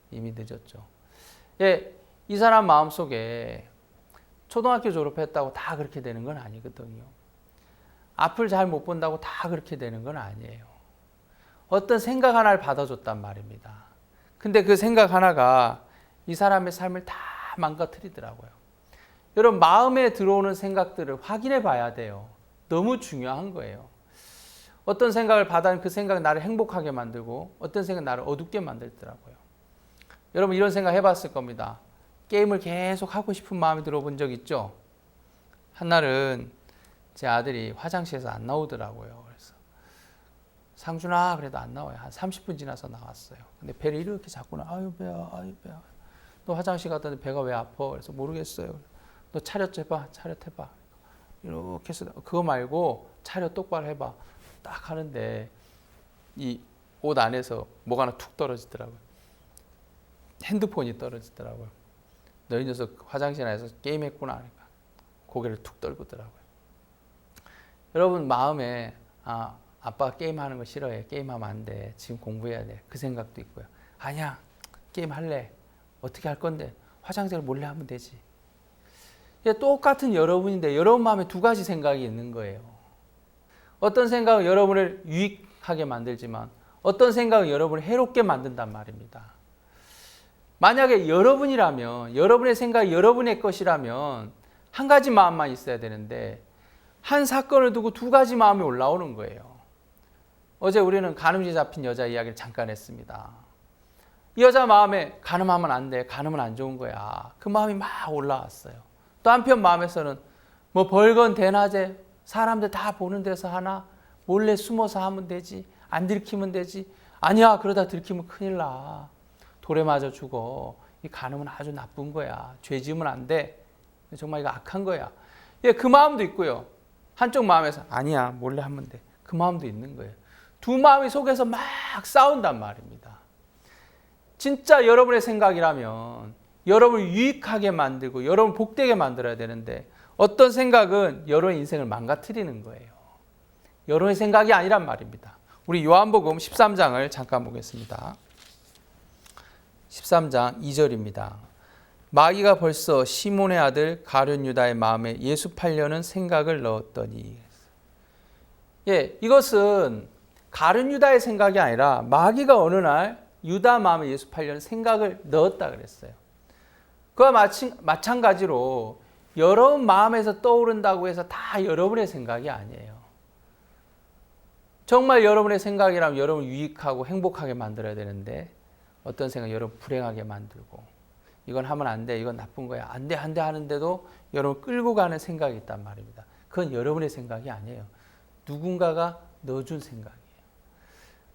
이미 늦었죠. 예, 이 사람 마음속에 초등학교 졸업했다고 다 그렇게 되는 건 아니거든요. 앞을 잘 못 본다고 다 그렇게 되는 건 아니에요. 어떤 생각 하나를 받아줬단 말입니다. 근데 그 생각 하나가 이 사람의 삶을 다 망가뜨리더라고요. 여러분 마음에 들어오는 생각들을 확인해 봐야 돼요. 너무 중요한 거예요. 어떤 생각을 받아는 그 생각이 나를 행복하게 만들고 어떤 생각이 나를 어둡게 만들더라고요. 여러분 이런 생각 해봤을 겁니다. 게임을 계속 하고 싶은 마음이 들어본 적 있죠? 한날은 제 아들이 화장실에서 안 나오더라고요. 그래서 상준아 그래도 안 나와요. 한 30분 지나서 나왔어요. 근데 배를 이렇게 잡고는 아유 배야, 아유 배야. 너 화장실 갔더니 배가 왜 아파? 그래서 모르겠어요. 너 차렷 해봐, 차렷 해봐. 이렇게 해서 그거 말고 차렷 똑바로 해봐. 딱 하는데 이 옷 안에서 뭐가 하나 툭 떨어지더라고요. 핸드폰이 떨어지더라고요. 너 이 녀석 화장실 안에서 게임했구나 하니까 고개를 툭 떨구더라고요. 여러분 마음에 아빠가 게임하는 거 싫어해. 게임하면 안 돼. 지금 공부해야 돼. 그 생각도 있고요. 아니야. 게임할래. 어떻게 할 건데? 화장실을 몰래 하면 되지. 똑같은 여러분인데 여러분 마음에 두 가지 생각이 있는 거예요. 어떤 생각은 여러분을 유익하게 만들지만 어떤 생각은 여러분을 해롭게 만든단 말입니다. 만약에 여러분이라면 여러분의 생각이 여러분의 것이라면 한 가지 마음만 있어야 되는데 한 사건을 두고 두 가지 마음이 올라오는 거예요. 어제 우리는 간음죄 잡힌 여자 이야기를 잠깐 했습니다. 이 여자 마음에 간음하면 안 돼. 간음은 안 좋은 거야. 그 마음이 막 올라왔어요. 또 한편 마음에서는 뭐 벌건 대낮에 사람들 다 보는 데서 하나 몰래 숨어서 하면 되지. 안 들키면 되지. 아니야 그러다 들키면 큰일 나. 돌에 맞아 죽어. 이 간음은 아주 나쁜 거야. 죄 지으면 안 돼. 정말 이거 악한 거야. 그 마음도 있고요. 한쪽 마음에서 아니야 몰래 하면 돼. 그 마음도 있는 거예요. 두 마음이 속에서 막 싸운단 말입니다. 진짜 여러분의 생각이라면 여러분을 유익하게 만들고 여러분을 복되게 만들어야 되는데 어떤 생각은 여러분의 인생을 망가뜨리는 거예요. 여러분의 생각이 아니란 말입니다. 우리 요한복음 13장을 잠깐 보겠습니다. 13장 2절입니다. 마귀가 벌써 시몬의 아들 가룟 유다의 마음에 예수 팔려는 생각을 넣었더니. 이것은 가룟 유다의 생각이 아니라 마귀가 어느 날 유다 마음에 예수 팔려는 생각을 넣었다 그랬어요. 그와 마찬가지로 여러분 마음에서 떠오른다고 해서 다 여러분의 생각이 아니에요. 정말 여러분의 생각이라면 여러분을 유익하고 행복하게 만들어야 되는데 어떤 생각 여러분 불행하게 만들고 이건 하면 안 돼, 이건 나쁜 거야, 안 돼, 안 돼 하는데도 여러분 끌고 가는 생각이 있단 말입니다. 그건 여러분의 생각이 아니에요. 누군가가 넣어준 생각이에요.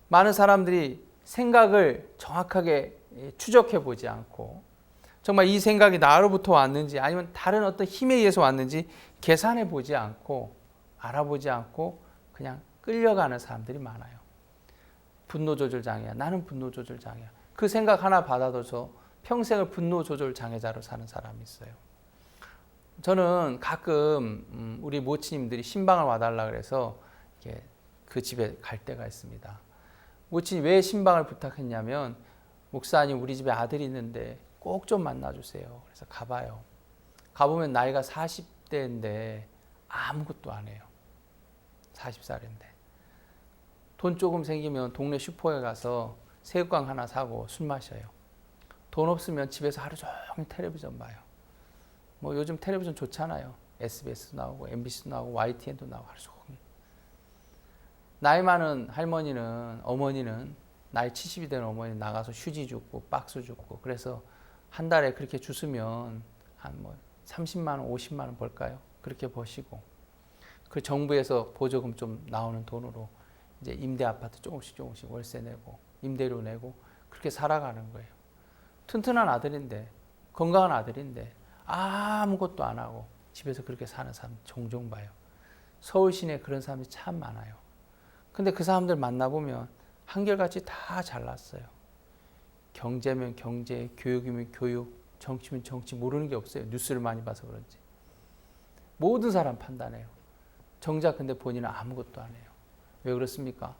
많은 사람들이 생각을 정확하게 추적해 보지 않고 정말 이 생각이 나로부터 왔는지 아니면 다른 어떤 힘에 의해서 왔는지 계산해 보지 않고 알아보지 않고 그냥 끌려가는 사람들이 많아요. 분노 조절 장애야. 나는 분노 조절 장애야. 그 생각 하나 받아둬서 평생을 분노 조절 장애자로 사는 사람이 있어요. 저는 가끔 우리 모치님들이 신방을 와달라 그래서 그 집에 갈 때가 있습니다. 모친이 왜 신방을 부탁했냐면 목사님 우리 집에 아들이 있는데 꼭 좀 만나주세요. 그래서 가봐요. 가보면 나이가 40대인데 아무것도 안 해요. 40살인데. 돈 조금 생기면 동네 슈퍼에 가서 새우깡 하나 사고 술 마셔요. 돈 없으면 집에서 하루 종일 텔레비전 봐요. 뭐 요즘 텔레비전 좋잖아요. SBS도 나오고 MBC도 나오고 YTN도 나오고 하루 종일. 나이 많은 할머니는 어머니는 나이 70이 된 어머니는 나가서 휴지 줍고 박스 줍고 그래서 한 달에 그렇게 주스면 한 뭐 30만 원, 50만 원 벌까요? 그렇게 버시고 그 정부에서 보조금 좀 나오는 돈으로 이제 임대 아파트 조금씩 월세 내고 임대료 내고 그렇게 살아가는 거예요. 튼튼한 아들인데 건강한 아들인데 아무것도 안 하고 집에서 그렇게 사는 사람 종종 봐요. 서울 시내에 그런 사람이 참 많아요. 근데 그 사람들 만나보면 한결같이 다 잘났어요. 경제면 경제, 교육이면 교육, 정치면 정치 모르는 게 없어요. 뉴스를 많이 봐서 그런지. 모든 사람 판단해요. 정작 근데 본인은 아무것도 안 해요. 왜 그렇습니까?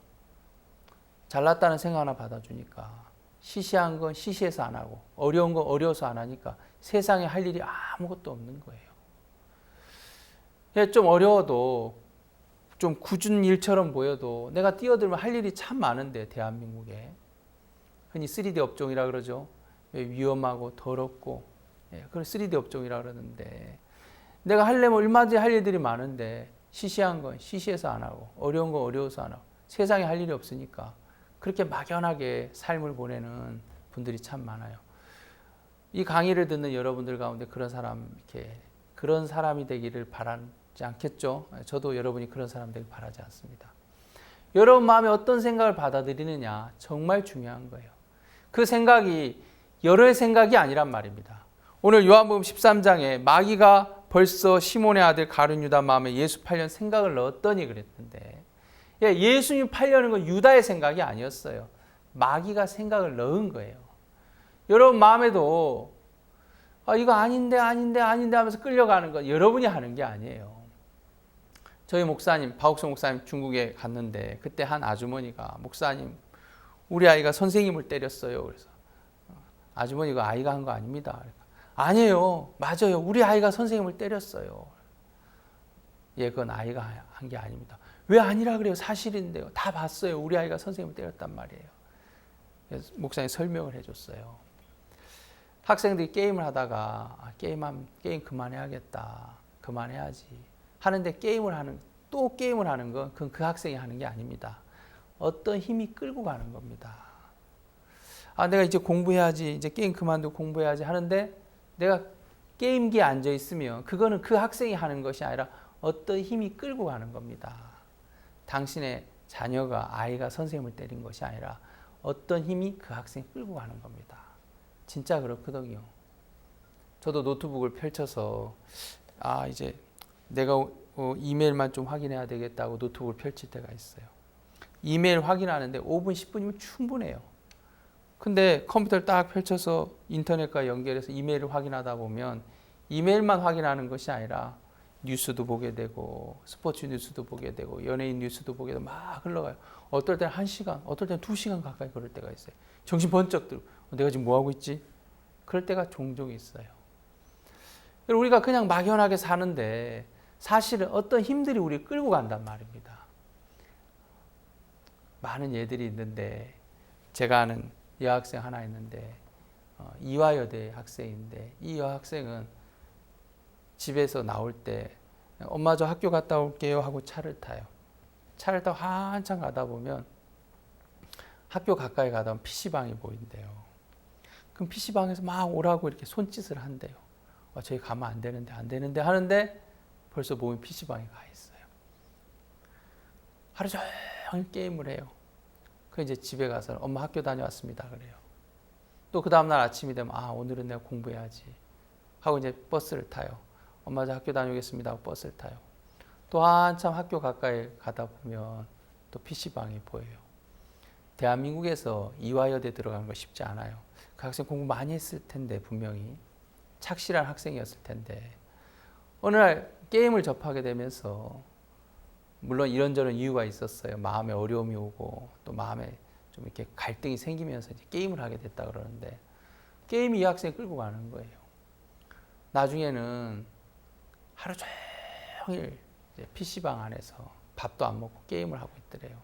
잘났다는 생각 하나 받아주니까 시시한 건 시시해서 안 하고 어려운 건 어려워서 안 하니까 세상에 할 일이 아무것도 없는 거예요. 좀 어려워도 좀 굳은 일처럼 보여도 내가 뛰어들면 할 일이 참 많은데 대한민국에 흔히 3D 업종이라 그러죠. 위험하고 더럽고 그걸 3D 업종이라 그러는데 내가 하려면 얼마든지 할 일들이 많은데 시시한 건 시시해서 안 하고 어려운 건 어려워서 안 하고 세상에 할 일이 없으니까 그렇게 막연하게 삶을 보내는 분들이 참 많아요. 이 강의를 듣는 여러분들 가운데 그런 사람이 되기를 바라지 않겠죠. 저도 여러분이 그런 사람 되길 바라지 않습니다. 여러분 마음에 어떤 생각을 받아들이느냐 정말 중요한 거예요. 그 생각이 여러의 생각이 아니란 말입니다. 오늘 요한복음 13장에 마귀가 벌써 시몬의 아들 가룟 유다 마음에 예수 팔려는 생각을 넣었더니 그랬는데, 예수님 팔려는 건 유다의 생각이 아니었어요. 마귀가 생각을 넣은 거예요. 여러분 마음에도 이거 아닌데 하면서 끌려가는 건 여러분이 하는 게 아니에요. 저희 목사님, 박옥성 목사님 중국에 갔는데 그때 한 아주머니가 목사님 우리 아이가 선생님을 때렸어요. 그래서 아주머니가 아이가 한 거 아닙니다. 아니에요. 맞아요. 우리 아이가 선생님을 때렸어요. 그건 아이가 한 게 아닙니다. 왜 아니라 그래요? 사실인데요. 다 봤어요. 우리 아이가 선생님을 때렸단 말이에요. 그래서 목사님이 설명을 해줬어요. 학생들이 게임을 하다가 게임 그만해야겠다. 그만해야지. 하는데 게임을 하는 건 그건 그 학생이 하는 게 아닙니다. 어떤 힘이 끌고 가는 겁니다. 내가 이제 공부해야지. 이제 게임 그만두고 공부해야지 하는데 내가 게임기에 앉아 있으면 그거는 그 학생이 하는 것이 아니라 어떤 힘이 끌고 가는 겁니다. 당신의 아이가 선생님을 때린 것이 아니라 어떤 힘이 그 학생을 끌고 가는 겁니다. 진짜 그렇거든요. 저도 노트북을 펼쳐서 이제 내가 이메일만 좀 확인해야 되겠다고 노트북을 펼칠 때가 있어요. 이메일 확인하는데 5분, 10분이면 충분해요. 근데 컴퓨터를 딱 펼쳐서 인터넷과 연결해서 이메일을 확인하다 보면 이메일만 확인하는 것이 아니라 뉴스도 보게 되고 스포츠 뉴스도 보게 되고 연예인 뉴스도 보게 되고 막 흘러가요. 어떨 때는 1시간, 어떨 때는 2시간 가까이 그럴 때가 있어요. 정신 번쩍 들고 내가 지금 뭐하고 있지? 그럴 때가 종종 있어요. 우리가 그냥 막연하게 사는데 사실은 어떤 힘들이 우리를 끌고 간단 말입니다. 많은 예들이 있는데 제가 아는 여학생 하나 있는데 이화여대 학생인데 이 여학생은 집에서 나올 때 엄마 저 학교 갔다 올게요 하고 차를 타요. 차를 타고 한참 가다 보면 학교 가까이 가다 보면 PC방이 보인대요. 그럼 PC방에서 막 오라고 이렇게 손짓을 한대요. 저기 가면 안 되는데 하는데 벌써 몸이 PC방에 가 있어요. 하루 종일 게임을 해요. 그 이제 집에 가서 엄마 학교 다녀왔습니다 그래요. 또 그 다음날 아침이 되면 오늘은 내가 공부해야지 하고 이제 버스를 타요. 엄마 저 학교 다녀오겠습니다 하고 버스를 타요. 또 한참 학교 가까이 가다 보면 또 PC방이 보여요. 대한민국에서 이화여대 들어가는 거 쉽지 않아요. 그 학생 공부 많이 했을 텐데 분명히 착실한 학생이었을 텐데 어느 날 게임을 접하게 되면서 물론 이런저런 이유가 있었어요. 마음에 어려움이 오고 또 마음에 좀 이렇게 갈등이 생기면서 이제 게임을 하게 됐다 그러는데 게임이 이 학생 끌고 가는 거예요. 나중에는 하루 종일 PC방 안에서 밥도 안 먹고 게임을 하고 있더래요.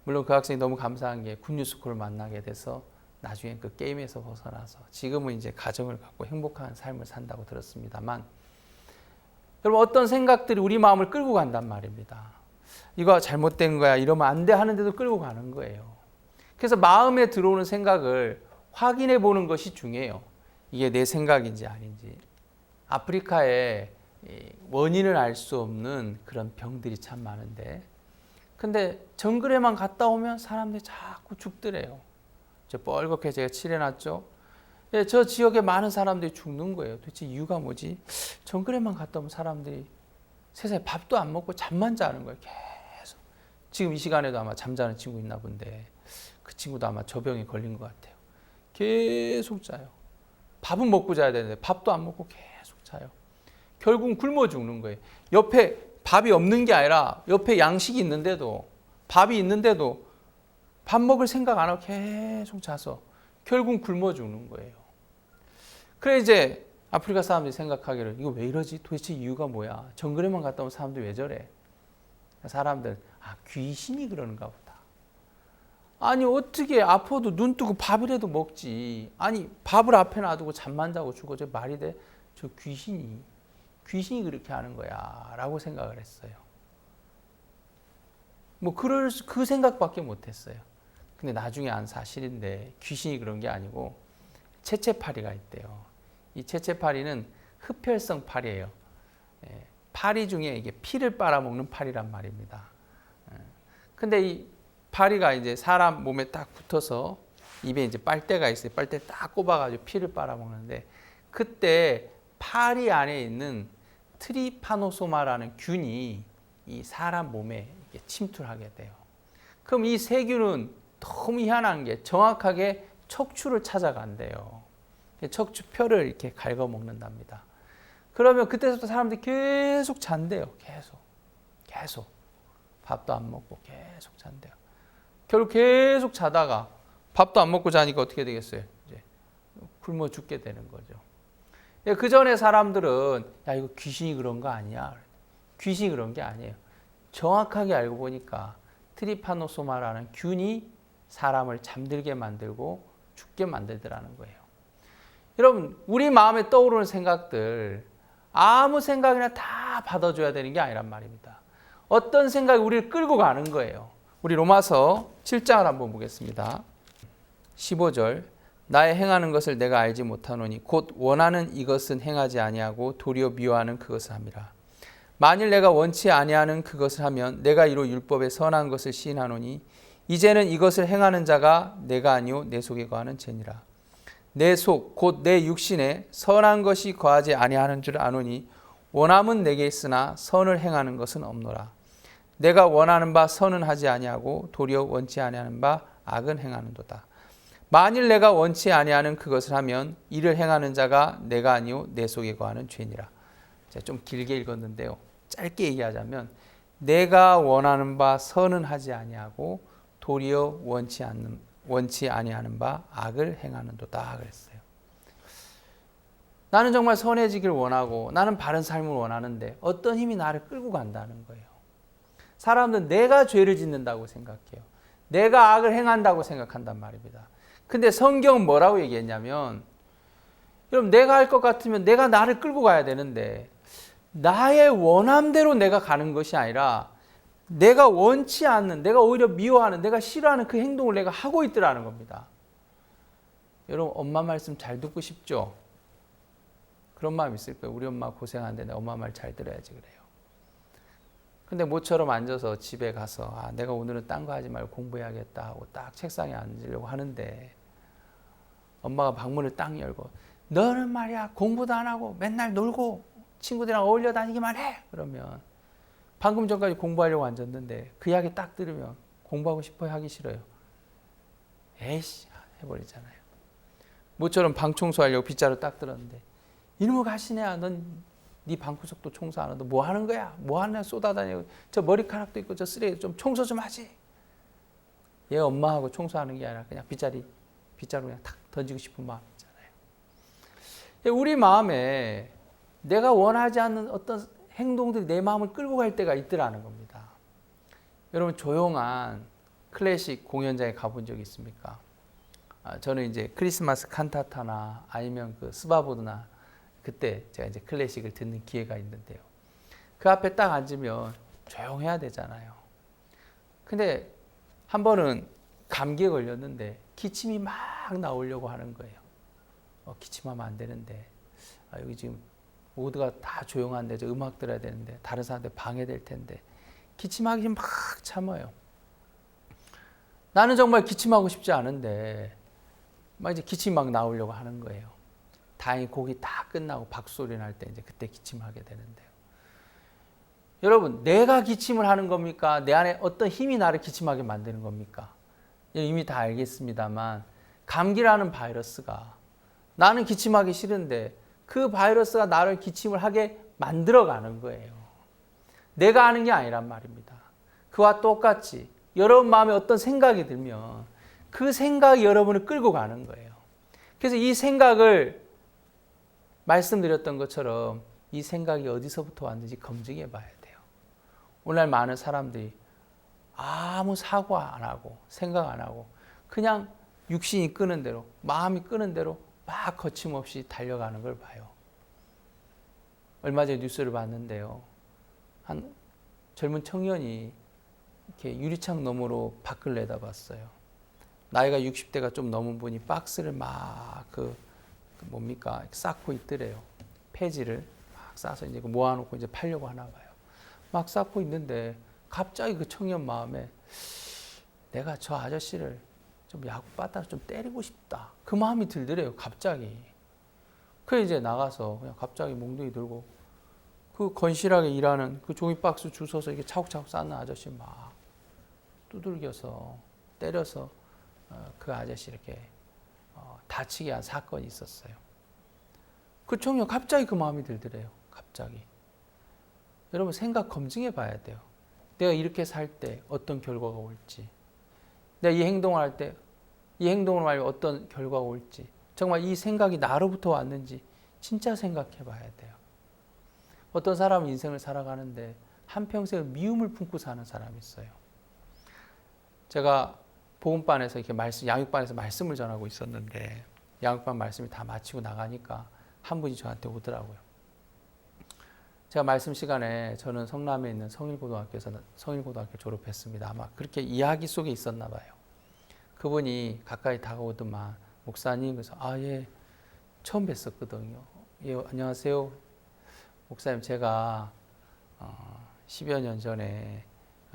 물론 그 학생이 너무 감사한 게 굿뉴스콜을 만나게 돼서 나중에 그 게임에서 벗어나서 지금은 이제 가정을 갖고 행복한 삶을 산다고 들었습니다만 여러분 어떤 생각들이 우리 마음을 끌고 간단 말입니다. 이거 잘못된 거야 이러면 안 돼 하는데도 끌고 가는 거예요. 그래서 마음에 들어오는 생각을 확인해 보는 것이 중요해요. 이게 내 생각인지 아닌지. 아프리카에 원인을 알 수 없는 그런 병들이 참 많은데 근데 정글에만 갔다 오면 사람들이 자꾸 죽더래요. 저 뻘겋게 제가 칠해놨죠. 저 지역에 많은 사람들이 죽는 거예요. 도대체 이유가 뭐지? 정글에만 갔다 오면 사람들이 세상에 밥도 안 먹고 잠만 자는 거예요. 계속. 지금 이 시간에도 아마 잠자는 친구 있나 본데 그 친구도 아마 저 병에 걸린 것 같아요. 계속 자요. 밥은 먹고 자야 되는데 밥도 안 먹고 계속 자요. 결국은 굶어 죽는 거예요. 옆에 밥이 없는 게 아니라 옆에 양식이 있는데도 밥이 있는데도 밥 먹을 생각 안 하고 계속 자서 결국은 굶어 죽는 거예요. 그래 이제 아프리카 사람들이 생각하기를 이거 왜 이러지? 도대체 이유가 뭐야? 정글에만 갔다 온 사람들이 왜 저래? 사람들은 귀신이 그러는가 보다. 아니 어떻게 아파도 눈 뜨고 밥이라도 먹지. 아니 밥을 앞에 놔두고 잠만 자고 죽어. 저 말이 돼? 저 귀신이 그렇게 하는 거야 라고 생각을 했어요. 그 생각밖에 못했어요. 근데 나중에 안 사실인데 귀신이 그런 게 아니고 채채파리가 있대요. 이 채채파리는 흡혈성 파리예요. 파리 중에 이게 피를 빨아먹는 파리란 말입니다. 근데 이 파리가 이제 사람 몸에 딱 붙어서 입에 이제 빨대가 있어요. 빨대 딱 꼽아가지고 피를 빨아먹는데 그때 파리 안에 있는 트리파노소마라는 균이 이 사람 몸에 침투를 하게 돼요. 그럼 이 세균은 너무 희한한 게 정확하게 척추를 찾아간대요. 척추뼈를 이렇게 갉아먹는답니다. 그러면 그때부터 사람들이 계속 잔대요. 계속. 밥도 안 먹고 계속 잔대요. 결국 계속 자다가 밥도 안 먹고 자니까 어떻게 되겠어요? 이제 굶어 죽게 되는 거죠. 그 전에 사람들은 야 이거 귀신이 그런 거 아니야? 귀신이 그런 게 아니에요. 정확하게 알고 보니까 트리파노소마라는 균이 사람을 잠들게 만들고 죽게 만들더라는 거예요. 여러분 우리 마음에 떠오르는 생각들 아무 생각이나 다 받아줘야 되는 게 아니란 말입니다. 어떤 생각이 우리를 끌고 가는 거예요. 우리 로마서 7장을 한번 보겠습니다. 15절 나의 행하는 것을 내가 알지 못하노니 곧 원하는 이것은 행하지 아니하고 도리어 미워하는 그것을 함이라. 만일 내가 원치 아니하는 그것을 하면 내가 이로 율법의 선한 것을 시인하노니 이제는 이것을 행하는 자가 내가 아니요 내 속에 거하는 죄니라. 내 속 곧 내 육신에 선한 것이 거하지 아니하는 줄 아노니 원함은 내게 있으나 선을 행하는 것은 없노라. 내가 원하는 바 선은 하지 아니하고 도리어 원치 아니하는 바 악은 행하는도다. 만일 내가 원치 아니하는 그것을 하면 이를 행하는 자가 내가 아니요 내 속에 거하는 죄니라. 제가 좀 길게 읽었는데요. 짧게 얘기하자면 내가 원하는 바 선은 하지 아니하고 도리어 원치 아니하는 바 악을 행하는도다 그랬어요. 나는 정말 선해지길 원하고 나는 바른 삶을 원하는데 어떤 힘이 나를 끌고 간다는 거예요. 사람들은 내가 죄를 짓는다고 생각해요. 내가 악을 행한다고 생각한단 말입니다. 근데 성경은 뭐라고 얘기했냐면 여러분 내가 할 것 같으면 내가 나를 끌고 가야 되는데 나의 원함대로 내가 가는 것이 아니라 내가 원치 않는, 내가 오히려 미워하는, 내가 싫어하는 그 행동을 내가 하고 있더라는 겁니다. 여러분 엄마 말씀 잘 듣고 싶죠? 그런 마음 있을 거예요. 우리 엄마 고생하는데 내 엄마 말 잘 들어야지 그래요. 근데 모처럼 앉아서 집에 가서 내가 오늘은 딴 거 하지 말고 공부해야겠다 하고 딱 책상에 앉으려고 하는데 엄마가 방문을 딱 열고 너는 말이야 공부도 안 하고 맨날 놀고 친구들이랑 어울려 다니기만 해. 그러면 방금 전까지 공부하려고 앉았는데 그 이야기 딱 들으면 공부하고 싶어요? 하기 싫어요? 에이씨 해버리잖아요. 모처럼 방 청소하려고 빗자루 딱 들었는데 이놈의 가시네야 넌 네 방구석도 청소 안 하고 뭐 하는 거야? 뭐 하냐 쏟아다니고 저 머리카락도 있고 저 쓰레기 좀 청소 좀 하지. 얘 엄마하고 청소하는 게 아니라 그냥 빗자루 그냥 탁 던지고 싶은 마음 있잖아요. 우리 마음에 내가 원하지 않는 어떤 행동들이 내 마음을 끌고 갈 때가 있더라는 겁니다. 여러분 조용한 클래식 공연장에 가본 적 있습니까? 저는 이제 크리스마스 칸타타나 아니면 그 스바보드나 그때 제가 이제 클래식을 듣는 기회가 있는데요. 그 앞에 딱 앉으면 조용해야 되잖아요. 근데 한 번은 감기에 걸렸는데 기침이 막 나오려고 하는 거예요. 기침하면 안 되는데 여기 지금 모두가 다 조용한데 저 음악 들어야 되는데 다른 사람들 방해될 텐데 기침하기 막 참아요. 나는 정말 기침하고 싶지 않은데 막 이제 기침이 막 나오려고 하는 거예요. 다행히 곡이 다 끝나고 박수소리 날 때 이제 그때 기침하게 되는데요. 여러분 내가 기침을 하는 겁니까? 내 안에 어떤 힘이 나를 기침하게 만드는 겁니까? 이미 다 알겠습니다만 감기라는 바이러스가 나는 기침하기 싫은데 그 바이러스가 나를 기침을 하게 만들어가는 거예요. 내가 하는 게 아니란 말입니다. 그와 똑같이 여러분 마음에 어떤 생각이 들면 그 생각이 여러분을 끌고 가는 거예요. 그래서 이 생각을 말씀드렸던 것처럼 이 생각이 어디서부터 왔는지 검증해 봐야 돼요. 오늘날 많은 사람들이 아무 사고 안 하고 생각 안 하고 그냥 육신이 끄는 대로 마음이 끄는 대로 막 거침없이 달려가는 걸 봐요. 얼마 전에 뉴스를 봤는데요. 한 젊은 청년이 이렇게 유리창 너머로 밖을 내다봤어요. 나이가 60대가 좀 넘은 분이 박스를 막 뭡니까 쌓고 있더래요. 폐지를 막 싸서 이제 모아놓고 이제 팔려고 하나 봐요. 막 쌓고 있는데 갑자기 그 청년 마음에 내가 저 아저씨를 좀 야구 빠따로 좀 때리고 싶다. 그 마음이 들더래요, 갑자기. 그래 이제 나가서 그냥 갑자기 몽둥이 들고 그 건실하게 일하는 그 종이박스 주워서 이렇게 차곡차곡 쌓는 아저씨 막 두들겨서 때려서 그 아저씨 이렇게 다치게 한 사건이 있었어요. 그 청년 갑자기 그 마음이 들더래요. 갑자기. 여러분 생각 검증해 봐야 돼요. 내가 이렇게 살 때 어떤 결과가 올지, 내가 이 행동을 할 때 이 행동을 말고 어떤 결과가 올지, 정말 이 생각이 나로부터 왔는지 진짜 생각해 봐야 돼요. 어떤 사람은 인생을 살아가는데 한평생을 미움을 품고 사는 사람이 있어요. 제가 복음반에서 이렇게 양육반에서 말씀을 전하고 있었는데 양육반 말씀이 다 마치고 나가니까 한 분이 저한테 오더라고요. 제가 말씀 시간에 저는 성남에 있는 성일고등학교에서 성일고등학교 졸업했습니다. 아마 그렇게 이야기 속에 있었나 봐요. 그분이 가까이 다가오더만 목사님, 그래서 예, 처음 뵀었거든요. 예, 안녕하세요. 목사님, 제가 10여 년 전에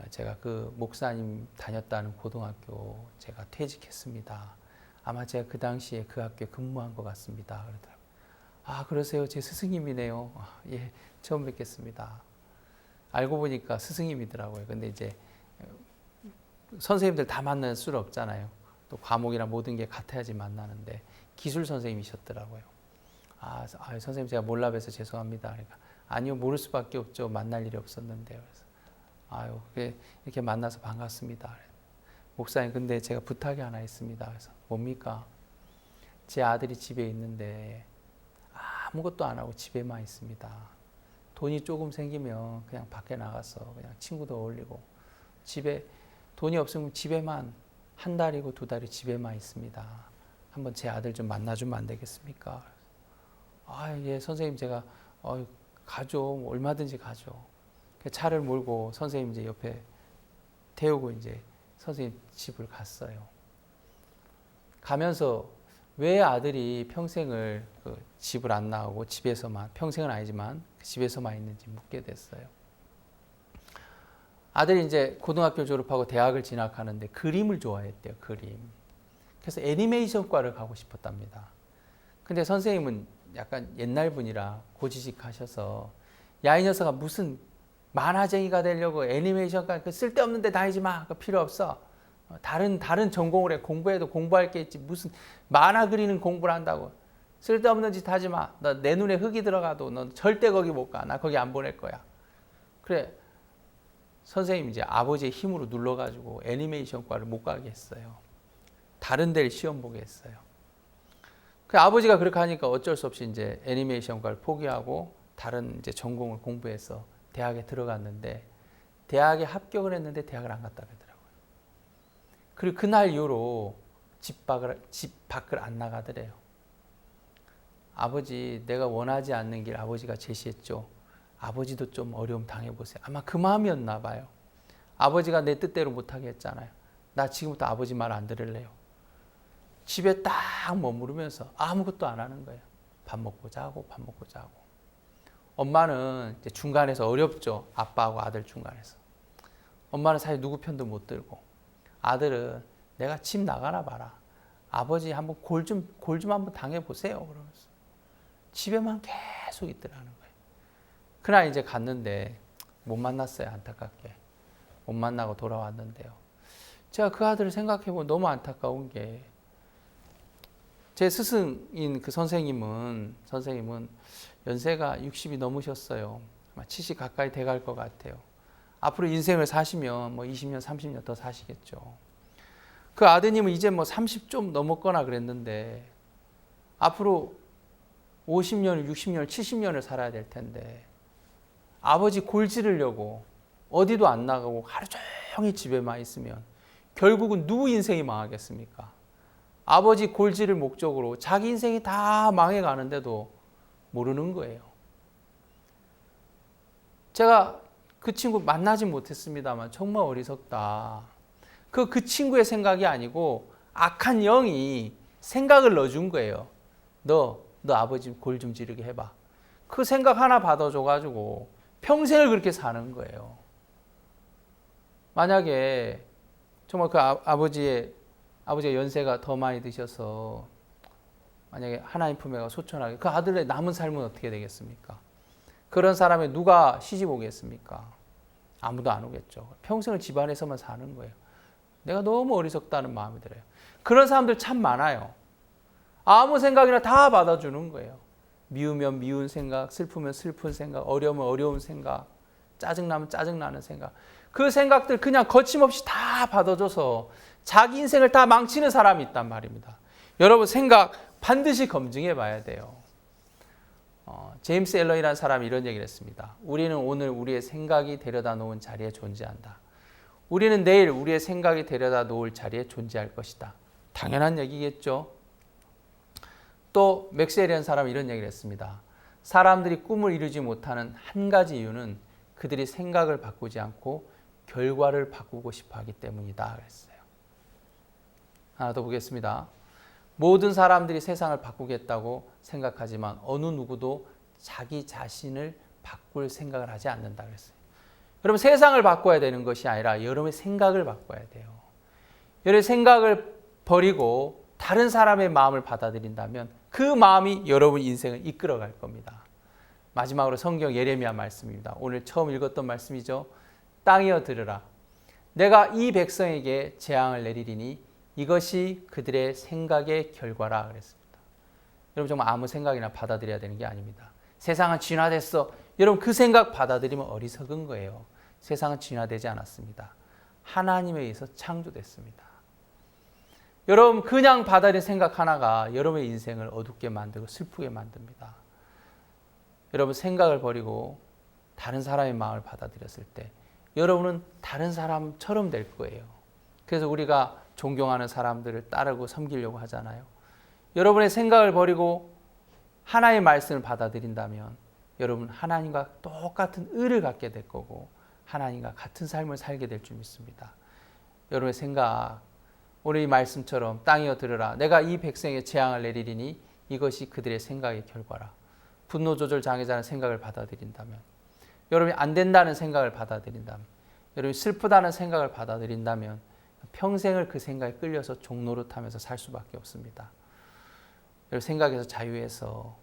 제가 그 목사님 다녔다는 고등학교 제가 퇴직했습니다. 아마 제가 그 당시에 그 학교에 근무한 것 같습니다. 그러더라고요. 그러세요? 제 스승님이네요. 예, 처음 뵙겠습니다. 알고 보니까 스승님이더라고요. 근데 이제 선생님들 다 만날 수는 없잖아요. 또 과목이나 모든 게 같아야지 만나는데 기술 선생님이셨더라고요. 선생님 제가 몰라 뵈서 죄송합니다. 그러니까 아니요, 모를 수밖에 없죠. 만날 일이 없었는데요. 그래서 이렇게 만나서 반갑습니다. 목사님, 근데 제가 부탁이 하나 있습니다. 그래서 뭡니까? 제 아들이 집에 있는데 아무것도 안 하고 집에만 있습니다. 돈이 조금 생기면 그냥 밖에 나가서 그냥 친구도 어울리고 집에 돈이 없으면 집에만 한 달이고 두 달이 집에만 있습니다. 한번 제 아들 좀 만나주면 안 되겠습니까? 예, 선생님 제가 가죠. 얼마든지 가죠. 차를 몰고 선생님 이제 옆에 태우고 이제 선생님 집을 갔어요. 가면서 왜 아들이 평생을 집을 안 나오고 집에서만, 평생은 아니지만 집에서만 있는지 묻게 됐어요. 아들이 이제 고등학교 졸업하고 대학을 진학하는데 그림을 좋아했대요, 그림. 그래서 애니메이션과를 가고 싶었답니다. 근데 선생님은 약간 옛날 분이라 고지식하셔서 야, 이 녀석아 무슨 만화쟁이가 되려고 애니메이션과 쓸데없는 데 다니지 마. 그거 필요 없어. 다른 전공을 해. 공부해도 공부할 게 있지. 무슨 만화 그리는 공부를 한다고. 쓸데없는 짓 하지 마. 너 내 눈에 흙이 들어가도 넌 절대 거기 못 가. 나 거기 안 보낼 거야. 그래. 선생님이 이제 아버지의 힘으로 눌러가지고 애니메이션과를 못 가게 했어요. 다른 데를 시험 보게 했어요. 그 아버지가 그렇게 하니까 어쩔 수 없이 이제 애니메이션과를 포기하고 다른 이제 전공을 공부해서 대학에 들어갔는데 대학에 합격을 했는데 대학을 안 갔다 그러더라고요. 그리고 그날 이후로 집 밖을 안 나가더래요. 아버지, 내가 원하지 않는 길 아버지가 제시했죠. 아버지도 좀 어려움 당해보세요. 아마 그 마음이었나 봐요. 아버지가 내 뜻대로 못하게 했잖아요. 나 지금부터 아버지 말 안 들을래요. 집에 딱 머무르면서 아무것도 안 하는 거예요. 밥 먹고 자고 밥 먹고 자고. 엄마는 이제 중간에서 어렵죠. 아빠하고 아들 중간에서. 엄마는 사실 누구 편도 못 들고. 아들은 내가 집 나가나 봐라. 아버지 한번 골 좀 한번 당해보세요. 그러면서. 집에만 계속 있더라는 거예요. 그날 이제 갔는데 못 만났어요. 안타깝게. 못 만나고 돌아왔는데요. 제가 그 아들을 생각해보면 너무 안타까운 게 제 스승인 그 선생님은 연세가 60이 넘으셨어요. 아마 70 가까이 돼갈 것 같아요. 앞으로 인생을 사시면 뭐 20년, 30년 더 사시겠죠. 그 아드님은 이제 뭐 30 좀 넘었거나 그랬는데 앞으로 50년, 60년, 70년을 살아야 될 텐데 아버지 골 지르려고 어디도 안 나가고 하루 종일 집에만 있으면 결국은 누구 인생이 망하겠습니까? 아버지 골 지를 목적으로 자기 인생이 다 망해가는데도 모르는 거예요. 제가 그 친구 만나지 못했습니다만 정말 어리석다. 그 친구의 생각이 아니고 악한 영이 생각을 넣어준 거예요. 너 아버지 골 좀 지르게 해봐. 그 생각 하나 받아줘가지고 평생을 그렇게 사는 거예요. 만약에 정말 그 아버지가 연세가 더 많이 드셔서 만약에 하나님 품에가 소천하게 그 아들의 남은 삶은 어떻게 되겠습니까? 그런 사람에 누가 시집 오겠습니까? 아무도 안 오겠죠. 평생을 집안에서만 사는 거예요. 내가 너무 어리석다는 마음이 들어요. 그런 사람들 참 많아요. 아무 생각이나 다 받아주는 거예요. 미우면 미운 생각, 슬프면 슬픈 생각, 어려우면 어려운 생각, 짜증나면 짜증나는 생각. 그 생각들 그냥 거침없이 다 받아줘서 자기 인생을 다 망치는 사람이 있단 말입니다. 여러분 생각 반드시 검증해 봐야 돼요. 제임스 앨런이라는 사람이 이런 얘기를 했습니다. 우리는 오늘 우리의 생각이 데려다 놓은 자리에 존재한다. 우리는 내일 우리의 생각이 데려다 놓을 자리에 존재할 것이다. 당연한 얘기겠죠. 또 맥스웰이라는 사람이 이런 얘기를 했습니다. 사람들이 꿈을 이루지 못하는 한 가지 이유는 그들이 생각을 바꾸지 않고 결과를 바꾸고 싶어 하기 때문이다. 그랬어요. 하나 더 보겠습니다. 모든 사람들이 세상을 바꾸겠다고 생각하지만 어느 누구도 자기 자신을 바꿀 생각을 하지 않는다 그랬어요. 여러분 세상을 바꿔야 되는 것이 아니라 여러분의 생각을 바꿔야 돼요. 여러분의 생각을 버리고 다른 사람의 마음을 받아들인다면 그 마음이 여러분 인생을 이끌어갈 겁니다. 마지막으로 성경 예레미야 말씀입니다. 오늘 처음 읽었던 말씀이죠. 땅이여 들으라. 내가 이 백성에게 재앙을 내리리니 이것이 그들의 생각의 결과라 그랬습니다. 여러분 정말 아무 생각이나 받아들여야 되는 게 아닙니다. 세상은 진화됐어. 여러분 그 생각 받아들이면 어리석은 거예요. 세상은 진화되지 않았습니다. 하나님에 의해서 창조됐습니다. 여러분 그냥 받아들인 생각 하나가 여러분의 인생을 어둡게 만들고 슬프게 만듭니다. 여러분 생각을 버리고 다른 사람의 마음을 받아들였을 때 여러분은 다른 사람처럼 될 거예요. 그래서 우리가 존경하는 사람들을 따르고 섬기려고 하잖아요. 여러분의 생각을 버리고 하나의 말씀을 받아들인다면 여러분 하나님과 똑같은 의를 갖게 될 거고 하나님과 같은 삶을 살게 될 줄 믿습니다. 여러분의 생각, 오늘 이 말씀처럼 땅이여 들으라. 내가 이 백성에게 재앙을 내리리니 이것이 그들의 생각의 결과라. 분노 조절 장애자는 생각을 받아들인다면, 여러분이 안 된다는 생각을 받아들인다면, 여러분이 슬프다는 생각을 받아들인다면 평생을 그 생각에 끌려서 종노릇하면서 살 수밖에 없습니다. 여러분 생각에서 자유해서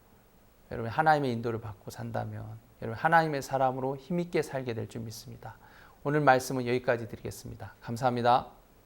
여러분 하나님의 인도를 받고 산다면 여러분 하나님의 사람으로 힘있게 살게 될 줄 믿습니다. 오늘 말씀은 여기까지 드리겠습니다. 감사합니다.